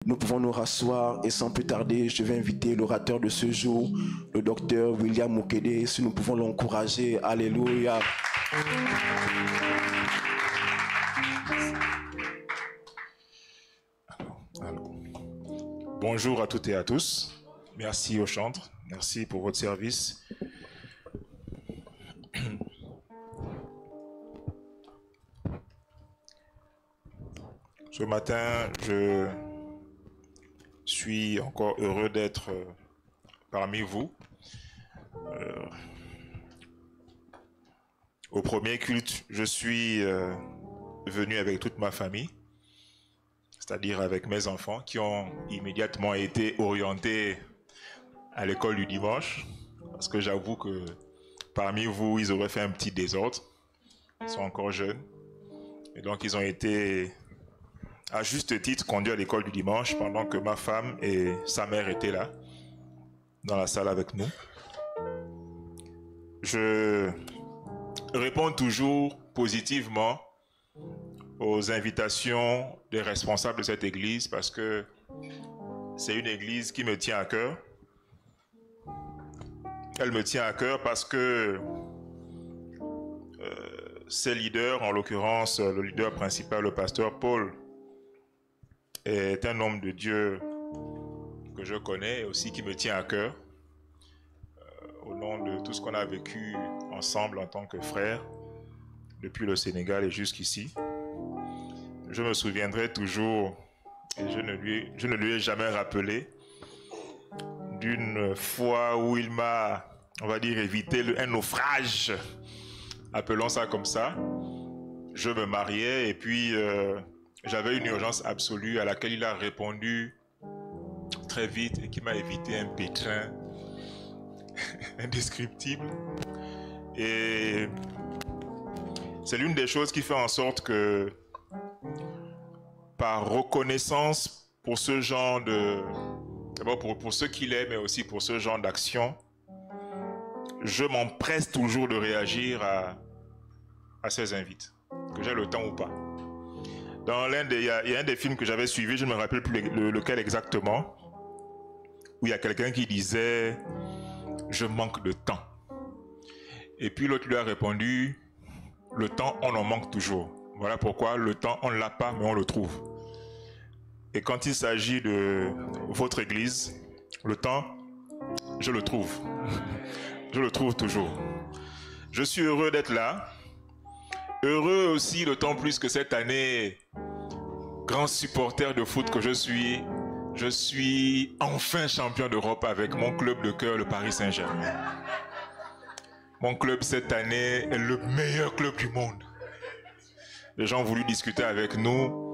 Nous pouvons nous rasseoir et sans plus tarder, je vais inviter l'orateur de ce jour, le docteur William Mukede, si nous pouvons l'encourager. Alléluia. Bonjour à toutes et à tous. Merci au chantre. Merci pour votre service. Ce matin, je suis encore heureux d'être parmi vous. Au premier culte, je suis venu avec toute ma famille, c'est-à-dire avec mes enfants qui ont immédiatement été orientés à l'école du dimanche, parce que j'avoue que parmi vous, ils auraient fait un petit désordre. Ils sont encore jeunes. Et donc, ils ont été, à juste titre, conduits à l'école du dimanche pendant que ma femme et sa mère étaient là, dans la salle avec nous. Je réponds toujours positivement aux invitations des responsables de cette église parce que c'est une église qui me tient à cœur. Elle me tient à cœur parce que ses leaders, en l'occurrence le leader principal, le pasteur Paul, est un homme de Dieu que je connais et aussi qui me tient à cœur au nom de tout ce qu'on a vécu ensemble en tant que frères depuis le Sénégal et jusqu'ici. Je me souviendrai toujours, et je ne lui ai jamais rappelé, d'une fois où il m'a, on va dire, évité un naufrage, appelons ça comme ça. Je me mariais et puis j'avais une urgence absolue à laquelle il a répondu très vite et qui m'a évité un pétrin indescriptible. Et c'est l'une des choses qui fait en sorte que, par reconnaissance pour ce genre de... D'abord pour ce qu'il est, mais aussi pour ce genre d'action, je m'empresse toujours de réagir à ces invites, que j'ai le temps ou pas. Dans il y a un des films que j'avais suivi, je ne me rappelle plus lequel exactement, où il y a quelqu'un qui disait « Je manque de temps ». Et puis l'autre lui a répondu « Le temps, on en manque toujours ». Voilà pourquoi le temps, on ne l'a pas, mais on le trouve. Et quand il s'agit de votre église, le temps, je le trouve. Je le trouve toujours. Je suis heureux d'être là. Heureux aussi, d'autant plus que cette année, grand supporter de foot que je suis enfin champion d'Europe avec mon club de cœur, le Paris Saint-Germain. Mon club cette année est le meilleur club du monde. Les gens ont voulu discuter avec nous.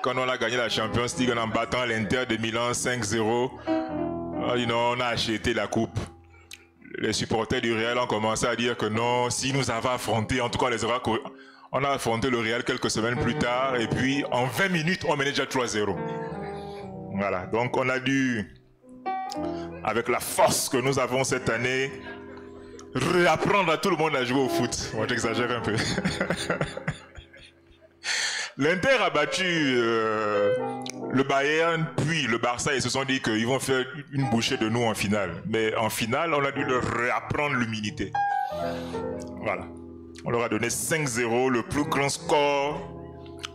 Quand on a gagné la Champions League en battant l'Inter de Milan 5-0, on a acheté la coupe. Les supporters du Real ont commencé à dire que non, si nous avons affronté, en tout cas on a affronté le Real quelques semaines plus tard, et puis en 20 minutes, on menait déjà 3-0. Voilà, donc on a dû, avec la force que nous avons cette année, réapprendre à tout le monde à jouer au foot. Moi, j'exagère un peu. L'Inter a battu le Bayern, puis le Barça, ils se sont dit qu'ils vont faire une bouchée de nous en finale. Mais en finale, on a dû leur réapprendre l'humilité. Voilà. On leur a donné 5-0, le plus grand score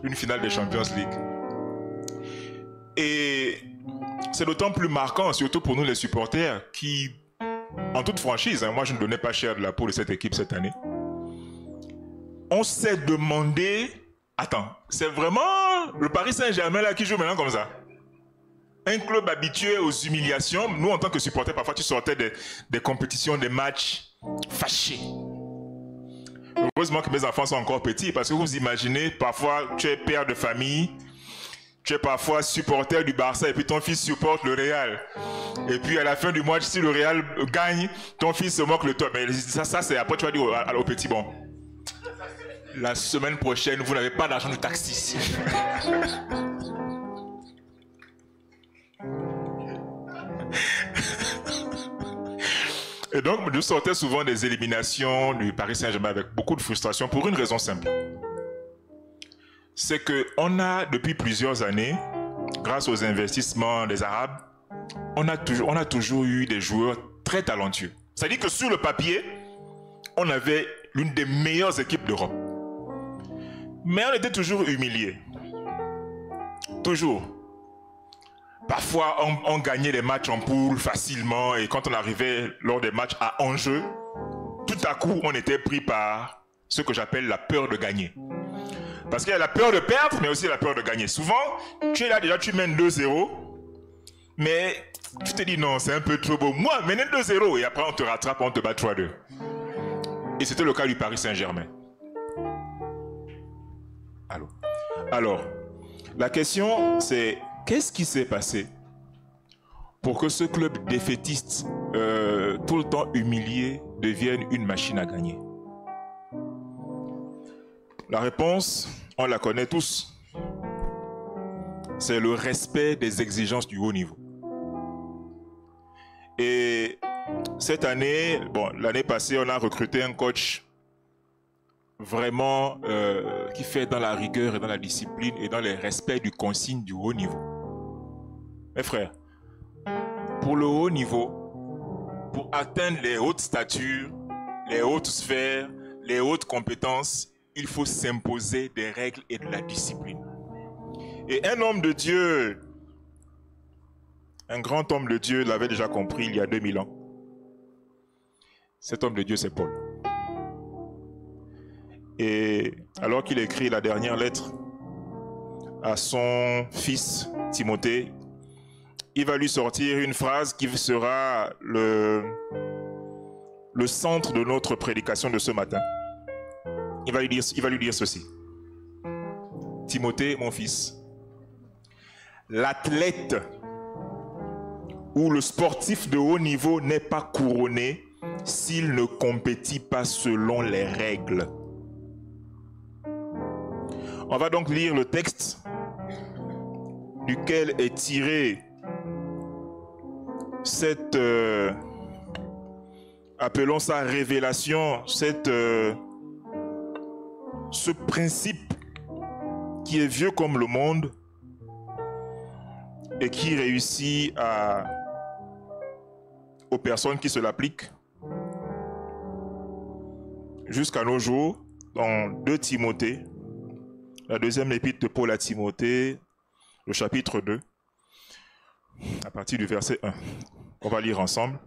d'une finale des Champions League. Et c'est d'autant plus marquant, surtout pour nous les supporters, qui, en toute franchise, moi je ne donnais pas cher de la peau de cette équipe cette année. On s'est demandé... Attends, c'est vraiment le Paris Saint-Germain là qui joue maintenant comme ça? Un club habitué aux humiliations. Nous, en tant que supporters, parfois tu sortais des compétitions, des matchs fâchés. Heureusement que mes enfants sont encore petits parce que vous imaginez, parfois tu es père de famille, tu es parfois supporter du Barça et puis ton fils supporte le Real. Et puis à la fin du match, si le Real gagne, ton fils se moque de toi. Mais ça c'est après tu vas dire au petit bon. La semaine prochaine, vous n'avez pas d'argent de taxi. Et donc, je sortais souvent des éliminations du Paris Saint-Germain avec beaucoup de frustration pour une raison simple. C'est qu'on a, depuis plusieurs années, grâce aux investissements des Arabes, on a toujours eu des joueurs très talentueux. C'est-à-dire que sur le papier, on avait l'une des meilleures équipes d'Europe. Mais on était toujours humiliés. Toujours. Parfois, on gagnait les matchs en poule facilement et quand on arrivait lors des matchs à enjeu, tout à coup, on était pris par ce que j'appelle la peur de gagner. Parce qu'il y a la peur de perdre, mais aussi la peur de gagner. Souvent, tu es là déjà, tu mènes 2-0, mais tu te dis non, c'est un peu trop beau. Moi, mener 2-0 et après on te rattrape, on te bat 3-2. Et c'était le cas du Paris Saint-Germain. Allô? Alors, la question c'est, qu'est-ce qui s'est passé pour que ce club défaitiste, tout le temps humilié, devienne une machine à gagner? La réponse, on la connaît tous. C'est le respect des exigences du haut niveau. Et cette année, l'année passée, on a recruté un coach vraiment qui fait dans la rigueur et dans la discipline et dans le respect du consigne du haut niveau. Mes frères, pour le haut niveau, pour atteindre les hautes statures, les hautes sphères, les hautes compétences, il faut s'imposer des règles et de la discipline. Et un homme de Dieu, un grand homme de Dieu l'avait déjà compris il y a 2000 ans. Cet homme de Dieu, c'est Paul. Et alors qu'il écrit la dernière lettre à son fils Timothée, il va lui sortir une phrase qui sera le centre de notre prédication de ce matin. Il va lui dire ceci. Timothée, mon fils, l'athlète ou le sportif de haut niveau n'est pas couronné s'il ne compétit pas selon les règles. On va donc lire le texte duquel est tiré cette, appelons ça révélation, ce principe qui est vieux comme le monde et qui réussit aux personnes qui se l'appliquent jusqu'à nos jours, dans 2 Timothée, la deuxième épître de Paul à Timothée, le chapitre 2, à partir du verset 1. On va lire ensemble.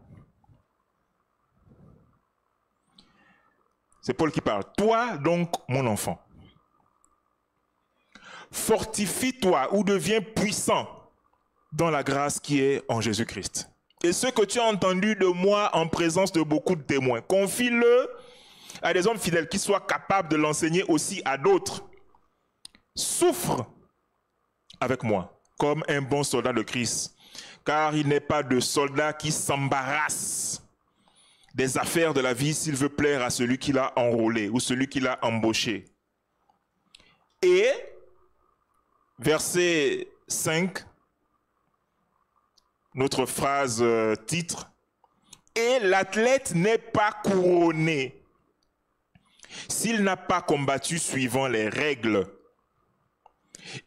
C'est Paul qui parle. Toi donc, mon enfant, fortifie-toi ou deviens puissant dans la grâce qui est en Jésus-Christ. Et ce que tu as entendu de moi en présence de beaucoup de témoins, confie-le à des hommes fidèles qui soient capables de l'enseigner aussi à d'autres. Souffre avec moi comme un bon soldat de Christ, car il n'est pas de soldat qui s'embarrasse des affaires de la vie s'il veut plaire à celui qui l'a enrôlé ou celui qui l'a embauché. Et, verset 5, notre phrase titre, « Et l'athlète n'est pas couronné s'il n'a pas combattu suivant les règles.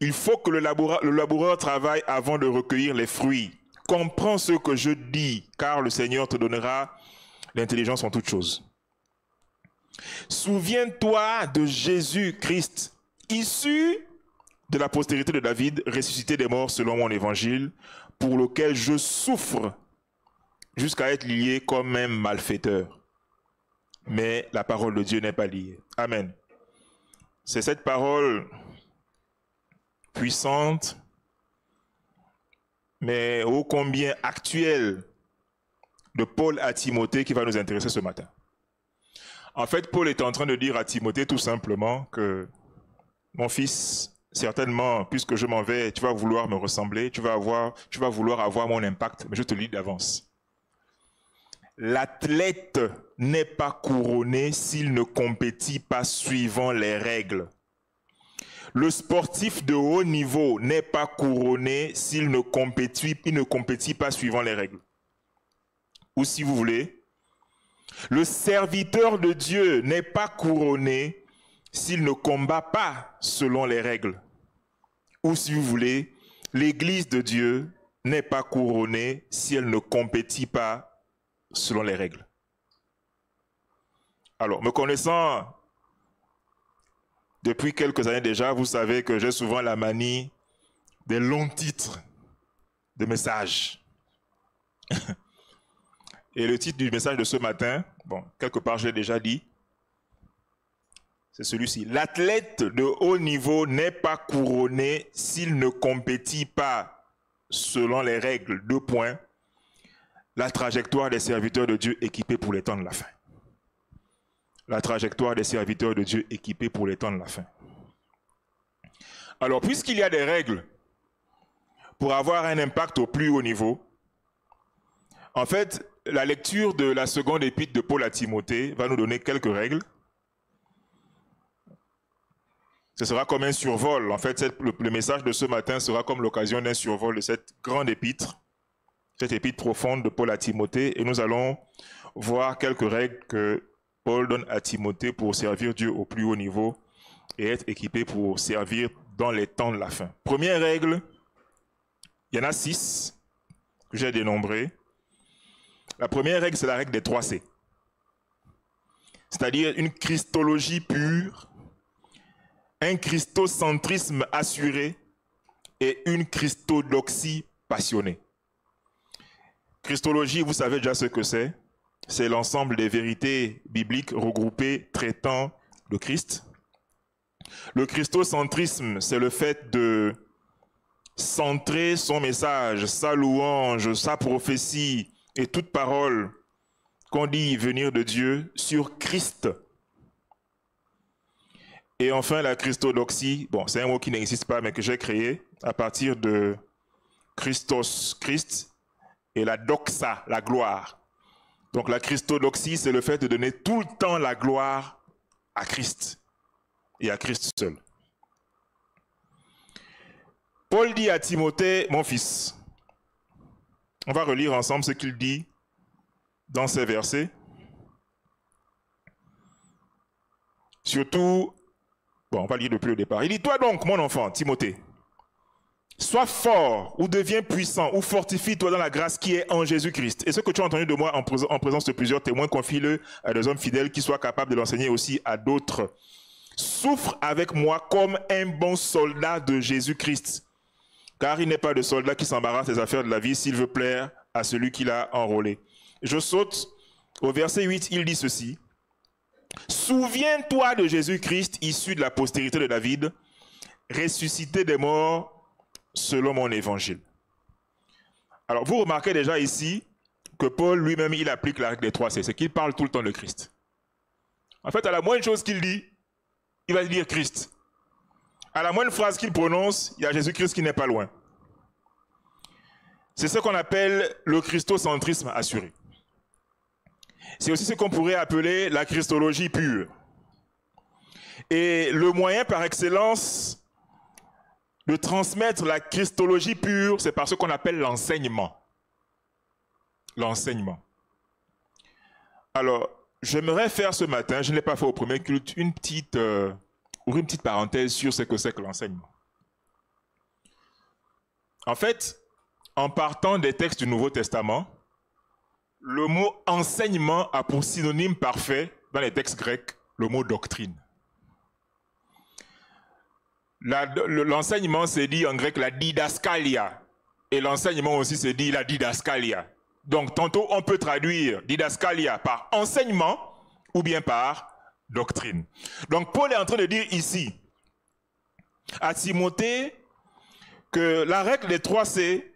Il faut que le laboureur travaille avant de recueillir les fruits. Comprends ce que je dis, car le Seigneur te donnera l'intelligence en toutes choses. Souviens-toi de Jésus-Christ, issu de la postérité de David, ressuscité des morts selon mon évangile, pour lequel je souffre jusqu'à être lié comme un malfaiteur. Mais la parole de Dieu n'est pas liée. Amen. C'est cette parole puissante, mais ô combien actuelle, de Paul à Timothée qui va nous intéresser ce matin. En fait, Paul est en train de dire à Timothée tout simplement que mon fils, certainement, puisque je m'en vais, tu vas vouloir me ressembler, tu vas vouloir avoir mon impact, mais je te le dis d'avance. L'athlète n'est pas couronné s'il ne compétit pas suivant les règles. Le sportif de haut niveau n'est pas couronné s'il ne compétit pas suivant les règles. Ou si vous voulez, le serviteur de Dieu n'est pas couronné s'il ne combat pas selon les règles. Ou si vous voulez, l'Église de Dieu n'est pas couronnée si elle ne compétit pas selon les règles. Alors, me connaissant depuis quelques années déjà, vous savez que j'ai souvent la manie des longs titres de messages. Et le titre du message de ce matin, bon, quelque part je l'ai déjà dit, c'est celui-ci. L'athlète de haut niveau n'est pas couronné s'il ne compétit pas selon les règles. 2 points. La trajectoire des serviteurs de Dieu équipés pour les temps de la fin. La trajectoire des serviteurs de Dieu équipés pour les temps de la fin. Alors, puisqu'il y a des règles pour avoir un impact au plus haut niveau, en fait, la lecture de la seconde épître de Paul à Timothée va nous donner quelques règles. Ce sera comme un survol. En fait, le message de ce matin sera comme l'occasion d'un survol de cette grande épître, cette épître profonde de Paul à Timothée. Et nous allons voir quelques règles que Paul donne à Timothée pour servir Dieu au plus haut niveau et être équipé pour servir dans les temps de la fin. Première règle, il y en a 6 que j'ai dénombrées. La première règle, c'est la règle des 3 C. C'est-à-dire une christologie pure, un christocentrisme assuré et une christodoxie passionnée. Christologie, vous savez déjà ce que c'est. C'est l'ensemble des vérités bibliques regroupées traitant de Christ. Le christocentrisme, c'est le fait de centrer son message, sa louange, sa prophétie et toute parole qu'on dit venir de Dieu sur Christ. Et enfin, la christodoxie, bon, c'est un mot qui n'existe pas, mais que j'ai créé à partir de Christos, Christ, et la doxa, la gloire. Donc la christodoxie, c'est le fait de donner tout le temps la gloire à Christ et à Christ seul. Paul dit à Timothée, mon fils, on va relire ensemble ce qu'il dit dans ces versets. Surtout, bon, on va lire depuis le départ. Il dit, toi donc, mon enfant, Timothée, sois fort ou deviens puissant ou fortifie-toi dans la grâce qui est en Jésus-Christ. Et ce que tu as entendu de moi en présence de plusieurs témoins, confie-le à des hommes fidèles qui soient capables de l'enseigner aussi à d'autres. Souffre avec moi comme un bon soldat de Jésus-Christ. Car il n'est pas de soldat qui s'embarrasse des affaires de la vie s'il veut plaire à celui qui l'a enrôlé. Je saute au verset 8, il dit ceci. Souviens-toi de Jésus-Christ, issu de la postérité de David, ressuscité des morts selon mon évangile. Alors, vous remarquez déjà ici que Paul lui-même, il applique la règle des 3 C, c'est qu'il parle tout le temps de Christ. En fait, à la moindre chose qu'il dit, il va dire Christ. À la moindre phrase qu'il prononce, il y a Jésus-Christ qui n'est pas loin. C'est ce qu'on appelle le christocentrisme assuré. C'est aussi ce qu'on pourrait appeler la christologie pure. Et le moyen par excellence de transmettre la christologie pure, c'est par ce qu'on appelle l'enseignement. L'enseignement. Alors, j'aimerais faire ce matin, je ne l'ai pas fait au premier culte, une petite parenthèse sur ce que c'est que l'enseignement. En fait, en partant des textes du Nouveau Testament, le mot enseignement a pour synonyme parfait, dans les textes grecs, le mot doctrine. L'enseignement, c'est dit en grec la didaskalia. Et l'enseignement aussi, c'est dit la didaskalia. Donc, tantôt, on peut traduire didaskalia par enseignement ou bien par doctrine. Donc, Paul est en train de dire ici à Timothée que la règle des 3 C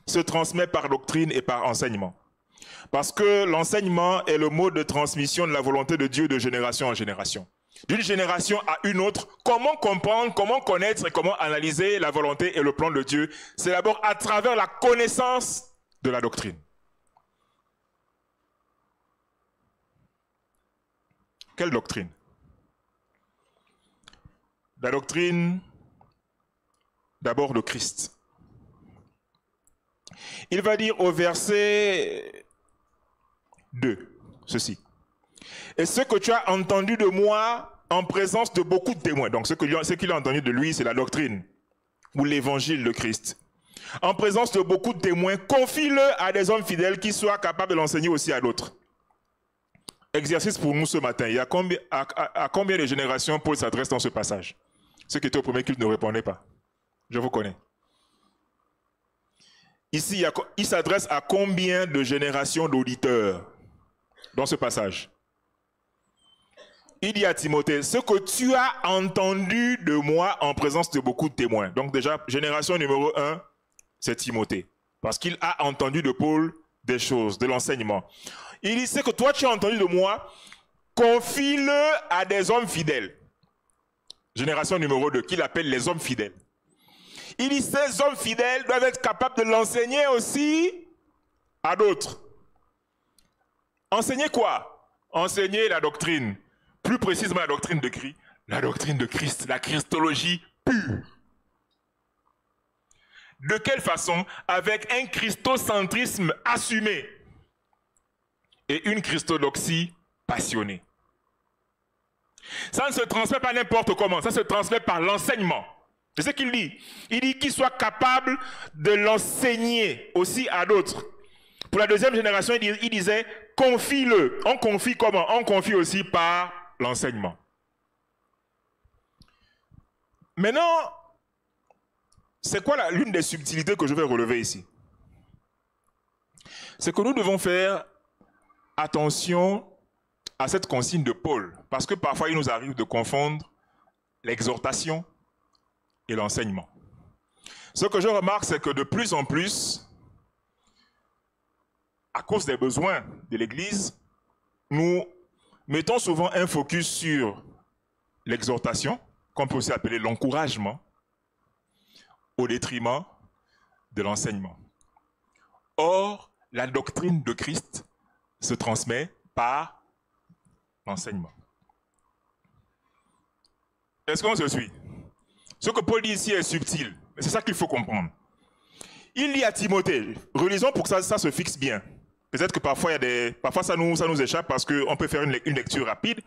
se transmet par doctrine et par enseignement. Parce que l'enseignement est le mode de transmission de la volonté de Dieu de génération en génération. D'une génération à une autre, comment comprendre, comment connaître et comment analyser la volonté et le plan de Dieu, c'est d'abord à travers la connaissance de la doctrine. Quelle doctrine? La doctrine d'abord de Christ. Il va dire au verset 2, ceci. Et ce que tu as entendu de moi en présence de beaucoup de témoins. Donc ce qu'il a entendu de lui, c'est la doctrine. ou l'évangile de Christ, en présence de beaucoup de témoins, confie-le à des hommes fidèles qui soient capables de l'enseigner aussi à d'autres. Exercice pour nous ce matin. Il y a à combien de générations Paul s'adresse dans ce passage? Ceux qui étaient au premier culte ne répondaient pas. Je vous connais. Ici, il s'adresse à combien de générations d'auditeurs dans ce passage? Il dit à Timothée, ce que tu as entendu de moi en présence de beaucoup de témoins. Donc déjà, génération numéro 1, c'est Timothée. Parce qu'il a entendu de Paul des choses, de l'enseignement. Il dit, ce que toi tu as entendu de moi, confie-le à des hommes fidèles. Génération numéro 2, qu'il appelle les hommes fidèles. Il dit, ces hommes fidèles doivent être capables de l'enseigner aussi à d'autres. Enseigner quoi? Enseigner la doctrine. Plus précisément la doctrine de Christ. La doctrine de Christ, la christologie pure. De quelle façon? Avec un christocentrisme assumé et une christodoxie passionnée. Ça ne se transmet pas n'importe comment, ça se transmet par l'enseignement. C'est ce qu'il dit. Il dit qu'il soit capable de l'enseigner aussi à d'autres. Pour la deuxième génération, il disait, confie-le. On confie comment? On confie aussi par l'enseignement. Maintenant, c'est quoi l'une des subtilités que je vais relever ici? C'est que nous devons faire attention à cette consigne de Paul, parce que parfois il nous arrive de confondre l'exhortation et l'enseignement. Ce que je remarque, c'est que de plus en plus, à cause des besoins de l'Église, nous mettons souvent un focus sur l'exhortation, qu'on peut aussi appeler l'encouragement, au détriment de l'enseignement. Or, la doctrine de Christ se transmet par l'enseignement. Est-ce qu'on se suit? Ce que Paul dit ici est subtil, mais c'est ça qu'il faut comprendre. Il dit à Timothée, relisons pour que ça se fixe bien. Peut-être que parfois ça nous échappe parce qu'on peut faire une lecture rapide.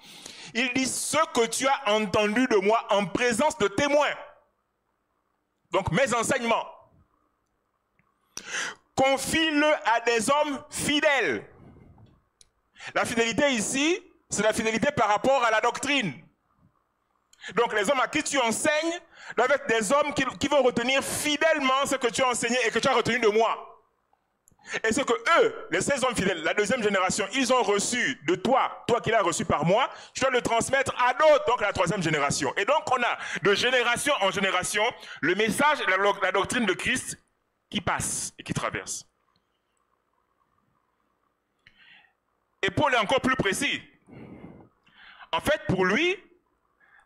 Il dit, ce que tu as entendu de moi en présence de témoins. Donc mes enseignements. Confie-le à des hommes fidèles. La fidélité ici, c'est la fidélité par rapport à la doctrine. Donc les hommes à qui tu enseignes doivent être des hommes qui vont retenir fidèlement ce que tu as enseigné et que tu as retenu de moi. Et ce que eux, les 16 hommes fidèles, la deuxième génération, ils ont reçu de toi, toi qui l'as reçu par moi, tu dois le transmettre à d'autres, donc la troisième génération. Et donc on a de génération en génération le message et la doctrine de Christ qui passe et qui traverse. Et Paul est encore plus précis. En fait, pour lui,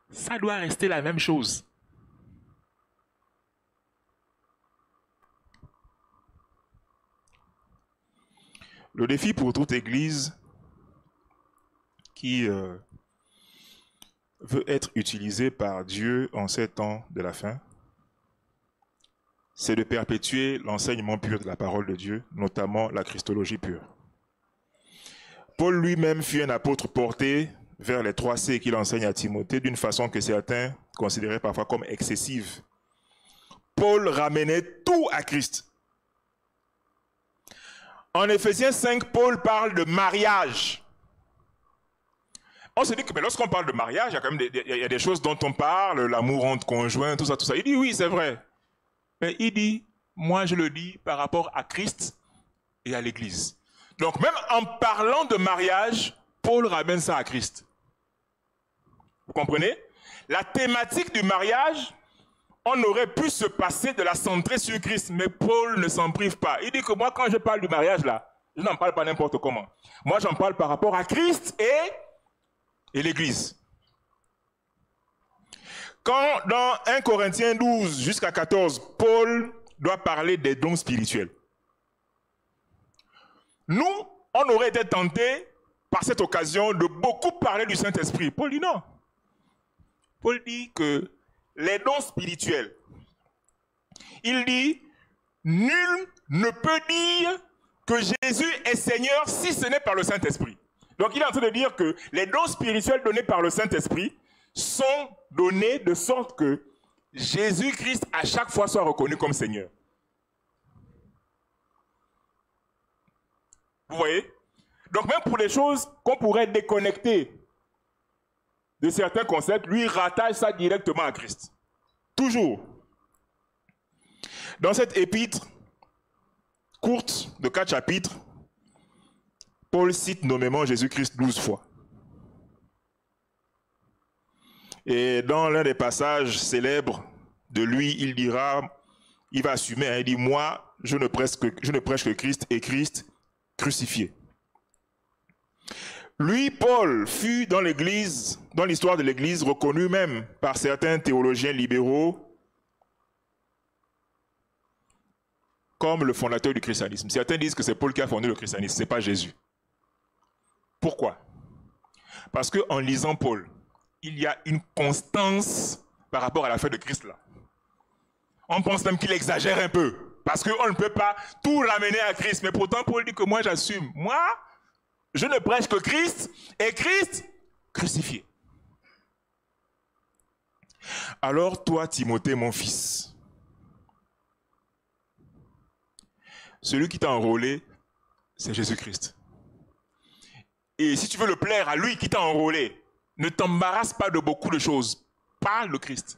ça doit rester la même chose. Le défi pour toute église qui veut être utilisée par Dieu en ces temps de la fin, c'est de perpétuer l'enseignement pur de la parole de Dieu, notamment la christologie pure. Paul lui-même fut un apôtre porté vers les 3 C qu'il enseigne à Timothée d'une façon que certains considéraient parfois comme excessive. Paul ramenait tout à Christ. En Éphésiens 5, Paul parle de mariage. On se dit que lorsqu'on parle de mariage, il y a quand même des choses dont on parle, l'amour entre conjoints, tout ça, tout ça. Il dit oui, c'est vrai. Mais il dit, moi je le dis par rapport à Christ et à l'Église. Donc même en parlant de mariage, Paul ramène ça à Christ. Vous comprenez? La thématique du mariage, on aurait pu se passer de la centrer sur Christ, mais Paul ne s'en prive pas. Il dit que moi, quand je parle du mariage, là, je n'en parle pas n'importe comment. Moi, j'en parle par rapport à Christ et l'Église. Quand dans 1 Corinthiens 12 jusqu'à 14, Paul doit parler des dons spirituels. Nous, on aurait été tentés par cette occasion de beaucoup parler du Saint-Esprit. Paul dit non. Paul dit que les dons spirituels, il dit, nul ne peut dire que Jésus est Seigneur si ce n'est par le Saint-Esprit. Donc il est en train de dire que les dons spirituels donnés par le Saint-Esprit sont donnés de sorte que Jésus-Christ à chaque fois soit reconnu comme Seigneur. Vous voyez? Donc même pour les choses qu'on pourrait déconnecter de certains concepts, lui rattache ça directement à Christ. Toujours. Dans cette épître courte de 4 chapitres, Paul cite nommément Jésus-Christ 12 fois. Et dans l'un des passages célèbres de lui, il dira, il va assumer, il dit, moi, je ne prêche que Christ et Christ crucifié. Lui, Paul, fut dans l'Église, dans l'histoire de l'Église, reconnu même par certains théologiens libéraux comme le fondateur du christianisme. Certains disent que c'est Paul qui a fondé le christianisme, ce n'est pas Jésus. Pourquoi? Parce qu'en lisant Paul, il y a une constance par rapport à la fête de Christ là. On pense même qu'il exagère un peu, parce qu'on ne peut pas tout ramener à Christ. Mais pourtant, Paul dit que moi j'assume. Moi, je ne prêche que Christ et Christ crucifié. Alors toi, Timothée, mon fils, celui qui t'a enrôlé, c'est Jésus-Christ. Et si tu veux le plaire à lui qui t'a enrôlé, ne t'embarrasse pas de beaucoup de choses. Parle le Christ.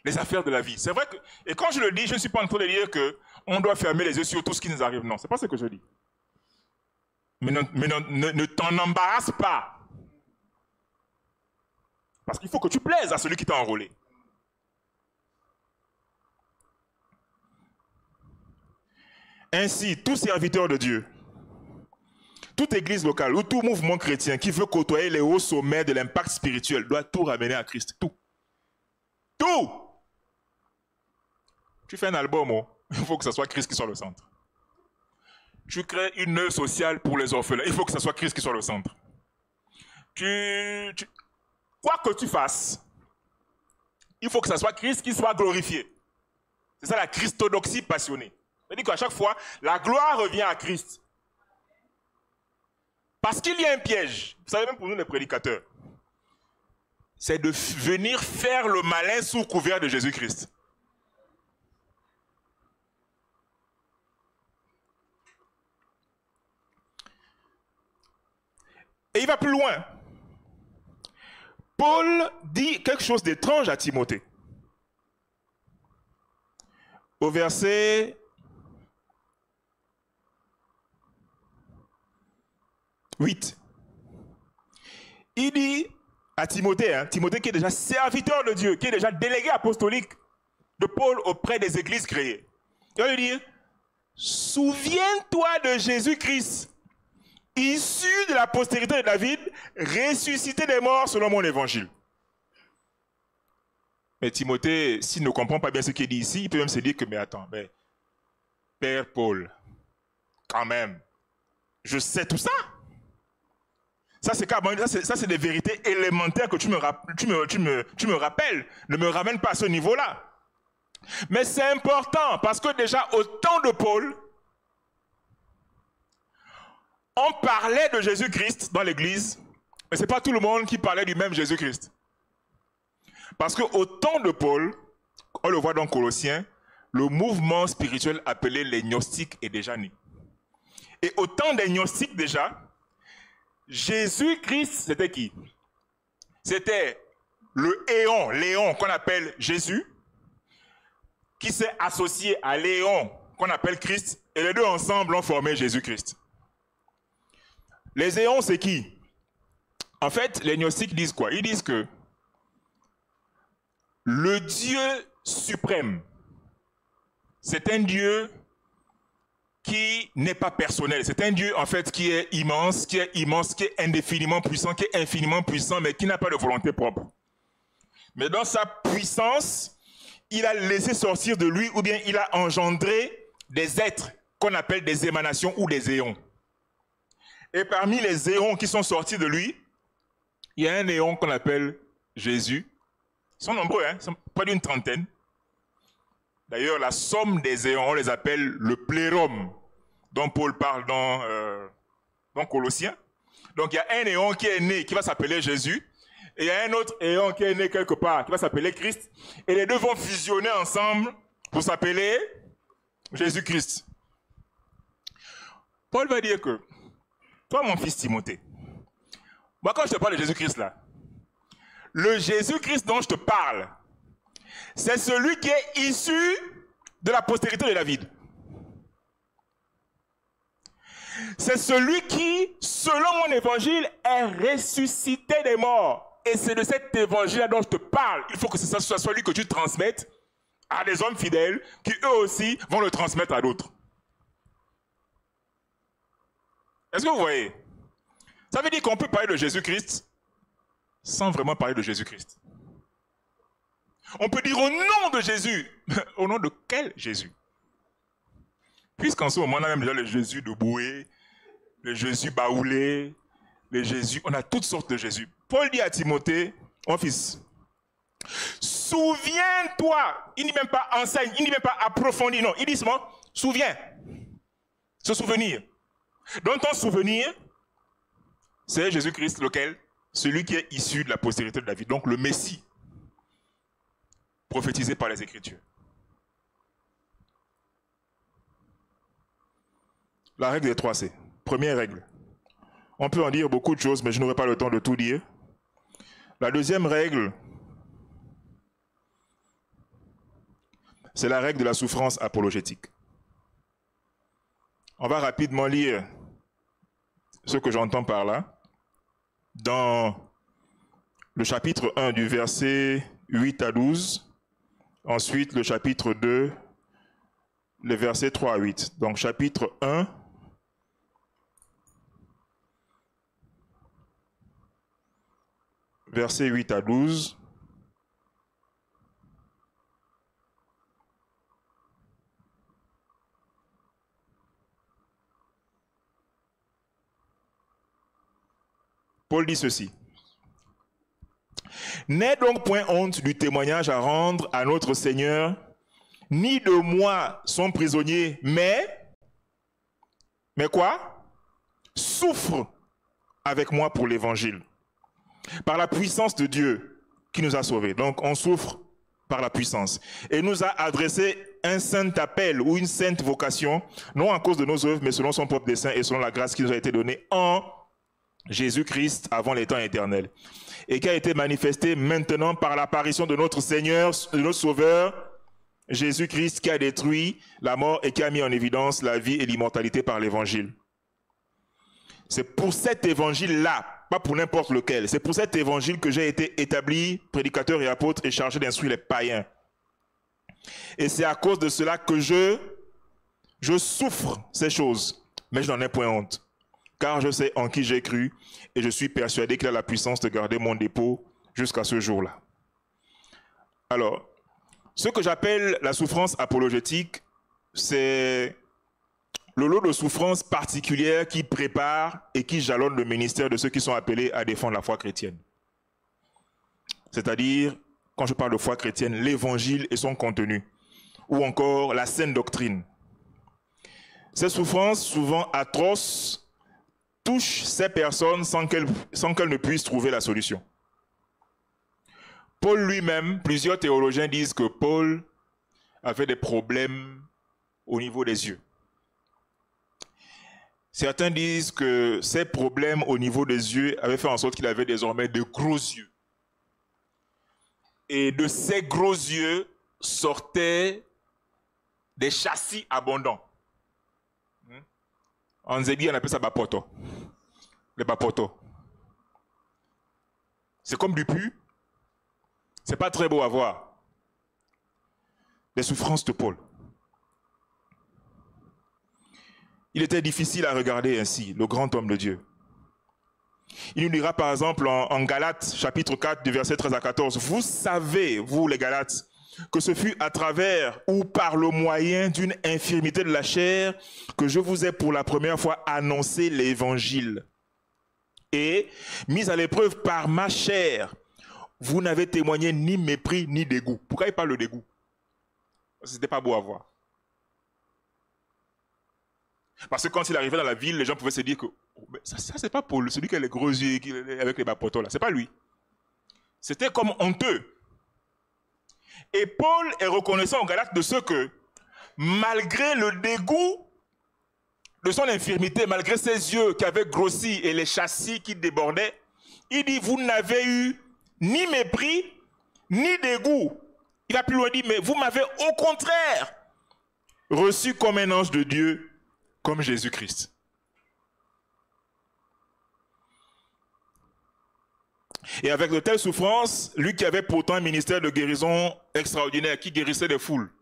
Les affaires de la vie. C'est vrai que, et quand je le dis, je ne suis pas en train de dire qu'on doit fermer les yeux sur tout ce qui nous arrive. Non, ce n'est pas ce que je dis. Mais ne t'en embarrasse pas. Parce qu'il faut que tu plaises à celui qui t'a enrôlé. Ainsi, tout serviteur de Dieu, toute église locale ou tout mouvement chrétien qui veut côtoyer les hauts sommets de l'impact spirituel doit tout ramener à Christ. Tout. Tout. Tu fais un album, oh, il faut que ce soit Christ qui soit le centre. Tu crées une œuvre sociale pour les orphelins, il faut que ce soit Christ qui soit le centre. Quoi que tu fasses, il faut que ce soit Christ qui soit glorifié. C'est ça la christodoxie passionnée. C'est-à-dire qu'à chaque fois, la gloire revient à Christ. Parce qu'il y a un piège, vous savez même pour nous les prédicateurs, c'est de venir faire le malin sous couvert de Jésus-Christ. Et il va plus loin. Paul dit quelque chose d'étrange à Timothée. Au verset 8. Il dit à Timothée, Timothée qui est déjà serviteur de Dieu, qui est déjà délégué apostolique de Paul auprès des églises créées. Il va lui dire, souviens-toi de Jésus-Christ, issu de la postérité de David, ressuscité des morts selon mon évangile. Mais Timothée, s'il ne comprend pas bien ce qu'il dit ici, il peut même se dire que, mais attends, mais Père Paul, quand même, je sais tout ça. Ça, c'est des vérités élémentaires que tu me rappelles. Ne me ramène pas à ce niveau-là. Mais c'est important parce que déjà, au temps de Paul, on parlait de Jésus-Christ dans l'église, mais ce n'est pas tout le monde qui parlait du même Jésus-Christ. Parce qu'au temps de Paul, on le voit dans Colossiens, le mouvement spirituel appelé les gnostiques est déjà né. Et au temps des gnostiques déjà, Jésus-Christ, c'était qui? C'était le Léon qu'on appelle Jésus, qui s'est associé à Léon qu'on appelle Christ, et les deux ensemble ont formé Jésus-Christ. Les éons, c'est qui? En fait, les gnostiques disent quoi? Ils disent que le Dieu suprême, c'est un Dieu qui n'est pas personnel. C'est un Dieu, en fait, qui est immense, qui est indéfiniment puissant, qui est infiniment puissant, mais qui n'a pas de volonté propre. Mais dans sa puissance, il a laissé sortir de lui, ou bien il a engendré des êtres qu'on appelle des émanations ou des éons. Et parmi les éons qui sont sortis de lui, il y a un éon qu'on appelle Jésus. Ils sont nombreux, ils sont près d'une trentaine. D'ailleurs, la somme des éons, on les appelle le plérum, dont Paul parle dans Colossiens. Donc, il y a un éon qui est né, qui va s'appeler Jésus. et il y a un autre éon qui est né quelque part, qui va s'appeler Christ, et les deux vont fusionner ensemble pour s'appeler Jésus-Christ. Paul va dire que, toi mon fils Timothée, moi quand je te parle de Jésus-Christ là, le Jésus-Christ dont je te parle, c'est celui qui est issu de la postérité de David. C'est celui qui, selon mon évangile, est ressuscité des morts. Et c'est de cet évangile dont je te parle. Il faut que ce soit celui que tu transmettes à des hommes fidèles qui eux aussi vont le transmettre à d'autres. Est-ce que vous voyez? Ça veut dire qu'on peut parler de Jésus-Christ sans vraiment parler de Jésus-Christ. On peut dire au nom de Jésus. Au nom de quel Jésus? Puisqu'en ce moment, on a même déjà le Jésus de Boué, le Jésus baoulé, le Jésus, on a toutes sortes de Jésus. Paul dit à Timothée, mon fils, souviens-toi, il ne dit même pas enseigne, il ne dit même pas approfondis, non, il dit seulement, souviens, se souvenir. Donc ton souvenir, c'est Jésus-Christ, lequel? Celui qui est issu de la postérité de David, donc le Messie, prophétisé par les Écritures. La règle des 3 C. Première règle. On peut en dire beaucoup de choses, mais je n'aurai pas le temps de tout dire. La deuxième règle, c'est la règle de la souffrance apologétique. On va rapidement lire ce que j'entends par là. Dans le chapitre 1 du verset 8 à 12, ensuite le chapitre 2, les versets 3 à 8. Donc chapitre 1, versets 8 à 12. Paul dit ceci. N'aie donc point honte du témoignage à rendre à notre Seigneur, ni de moi son prisonnier, mais quoi? Souffre avec moi pour l'évangile. Par la puissance de Dieu qui nous a sauvés. Donc on souffre par la puissance. Et nous a adressé un saint appel ou une sainte vocation, non à cause de nos œuvres, mais selon son propre dessein et selon la grâce qui nous a été donnée en Jésus-Christ avant les temps éternels. Et qui a été manifestée maintenant par l'apparition de notre Seigneur, de notre Sauveur, Jésus-Christ, qui a détruit la mort et qui a mis en évidence la vie et l'immortalité par l'évangile. C'est pour cet évangile-là, pas pour n'importe lequel, c'est pour cet évangile que j'ai été établi prédicateur et apôtre et chargé d'instruire les païens. Et c'est à cause de cela que je souffre ces choses, mais je n'en ai point honte. Car je sais en qui j'ai cru et je suis persuadé qu'il a la puissance de garder mon dépôt jusqu'à ce jour-là. Alors, ce que j'appelle la souffrance apologétique, c'est le lot de souffrances particulières qui prépare et qui jalonne le ministère de ceux qui sont appelés à défendre la foi chrétienne. C'est-à-dire, quand je parle de foi chrétienne, l'évangile et son contenu, ou encore la saine doctrine. Ces souffrances, souvent atroces, touchent ces personnes sans qu'elles ne puissent trouver la solution. Paul lui-même, plusieurs théologiens disent que Paul avait des problèmes au niveau des yeux. Certains disent que ces problèmes au niveau des yeux avaient fait en sorte qu'il avait désormais de gros yeux. Et de ces gros yeux sortaient des châssis abondants. En Zébi, on appelle ça bapoto. Les bapoto. C'est comme du pu. C'est pas très beau à voir. Les souffrances de Paul. Il était difficile à regarder ainsi, le grand homme de Dieu. Il nous dira par exemple en Galates, chapitre 4, du verset 13 à 14, « Vous savez, vous les Galates, que ce fut à travers ou par le moyen d'une infirmité de la chair que je vous ai pour la première fois annoncé l'évangile. Et, mis à l'épreuve par ma chair, vous n'avez témoigné ni mépris ni dégoût. » Pourquoi il parle de dégoût? C'était pas beau à voir. Parce que quand il arrivait dans la ville, les gens pouvaient se dire que ça c'est pas Paul, celui qui a les gros yeux avec les bapotos là, c'est pas lui. C'était comme honteux. Et Paul est reconnaissant aux Galates de ce que, malgré le dégoût de son infirmité, malgré ses yeux qui avaient grossi et les châssis qui débordaient, il dit, vous n'avez eu ni mépris, ni dégoût. Il a plus loin dit, mais vous m'avez au contraire reçu comme un ange de Dieu, comme Jésus-Christ. Et avec de telles souffrances, lui qui avait pourtant un ministère de guérison extraordinaire, qui guérissait des foules,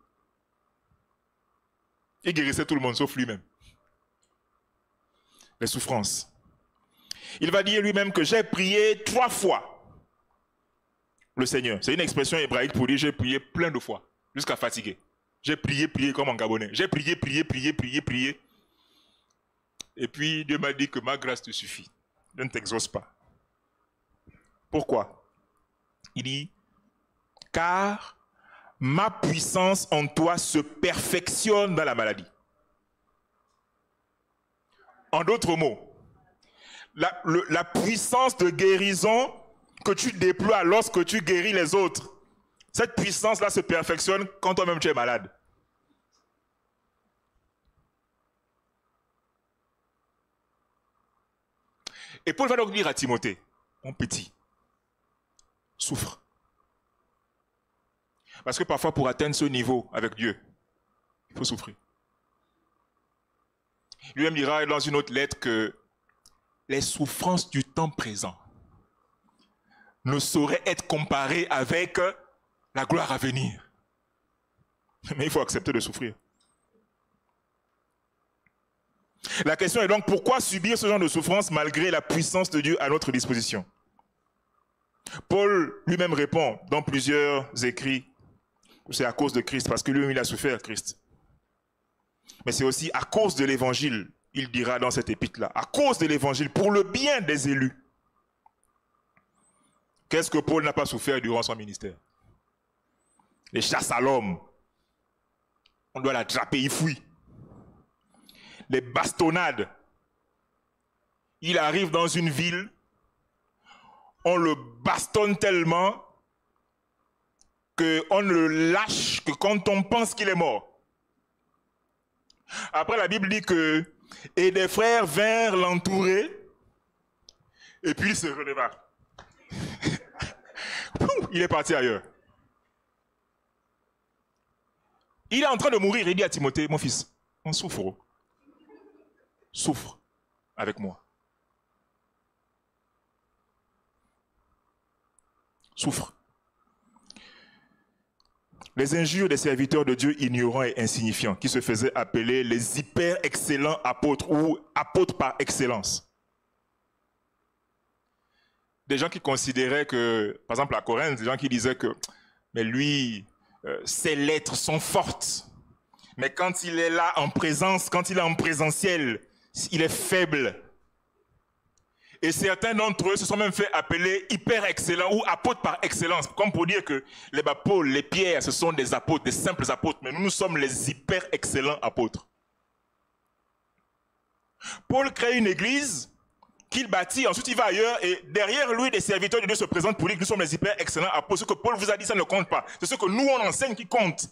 il guérissait tout le monde, sauf lui-même. Les souffrances. Il va dire lui-même que j'ai prié 3 fois le Seigneur. C'est une expression hébraïque pour dire j'ai prié plein de fois, jusqu'à fatiguer. J'ai prié comme en Gabonais. J'ai prié. Et puis Dieu m'a dit que ma grâce te suffit. Je ne t'exauce pas. Pourquoi? Il dit, car ma puissance en toi se perfectionne dans la maladie. En d'autres mots, la puissance de guérison que tu déploies lorsque tu guéris les autres, cette puissance-là se perfectionne quand toi-même tu es malade. Et Paul va donc dire à Timothée, mon petit, souffre. Parce que parfois pour atteindre ce niveau avec Dieu, il faut souffrir. Lui-même dira dans une autre lettre que les souffrances du temps présent ne sauraient être comparées avec la gloire à venir. Mais il faut accepter de souffrir. La question est donc, pourquoi subir ce genre de souffrance malgré la puissance de Dieu à notre disposition? Paul lui-même répond dans plusieurs écrits, c'est à cause de Christ, parce que lui-même il a souffert Christ. Mais c'est aussi à cause de l'évangile, il dira dans cette épître-là, à cause de l'évangile, pour le bien des élus. Qu'est-ce que Paul n'a pas souffert durant son ministère? Les chasses à l'homme, on doit l'attraper, il fuit. Les bastonnades, il arrive dans une ville, on le bastonne tellement qu'on ne le lâche que quand on pense qu'il est mort. Après, la Bible dit que « Et des frères vinrent l'entourer, et puis il se releva. » Il est parti ailleurs. Il est en train de mourir, il dit à Timothée, « Mon fils, on souffre. Souffre avec moi. Souffre. » Les injures des serviteurs de Dieu ignorants et insignifiants qui se faisaient appeler les hyper excellents apôtres ou apôtres par excellence. Des gens qui considéraient que, par exemple à Corinthe, des gens qui disaient que mais lui, ses lettres sont fortes. Mais quand il est là en présence, quand il est en présentiel, il est faible. Et certains d'entre eux se sont même fait appeler hyper excellents ou apôtres par excellence. Comme pour dire que les Paul, les Pierre, ce sont des apôtres, des simples apôtres. Mais nous sommes les hyper excellents apôtres. Paul crée une église qu'il bâtit, ensuite il va ailleurs et derrière lui, des serviteurs de Dieu se présentent pour dire que nous sommes les hyper excellents apôtres. Ce que Paul vous a dit, ça ne compte pas. C'est ce que nous on enseigne qui compte.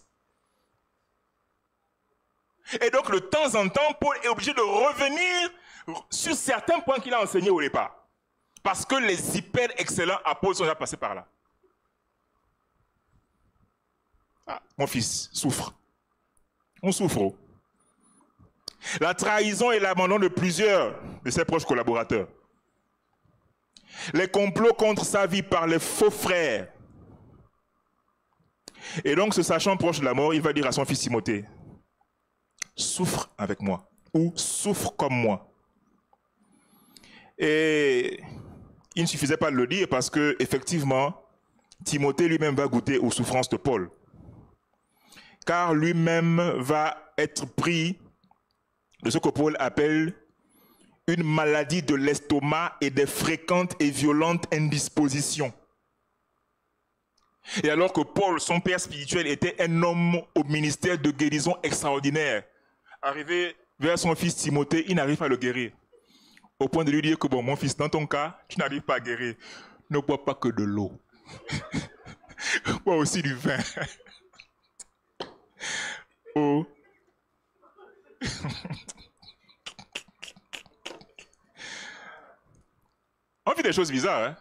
Et donc de temps en temps, Paul est obligé de revenir sur certains points qu'il a enseignés au départ. Parce que les hyper excellents apôtres sont déjà passés par là. Ah, mon fils, souffre. On souffre. La trahison et l'abandon de plusieurs de ses proches collaborateurs. Les complots contre sa vie par les faux frères. Et donc, se sachant proche de la mort, il va dire à son fils Timothée, souffre avec moi, ou souffre comme moi. Et il ne suffisait pas de le dire parce que, effectivement, Timothée lui-même va goûter aux souffrances de Paul. Car lui-même va être pris de ce que Paul appelle une maladie de l'estomac et des fréquentes et violentes indispositions. Et alors que Paul, son père spirituel, était un homme au ministère de guérison extraordinaire, arrivé vers son fils Timothée, il n'arrive pas à le guérir. Au point de lui dire que, bon, mon fils, dans ton cas, tu n'arrives pas à guérir. Ne bois pas que de l'eau. Bois aussi du vin. Oh. On vit des choses bizarres, hein?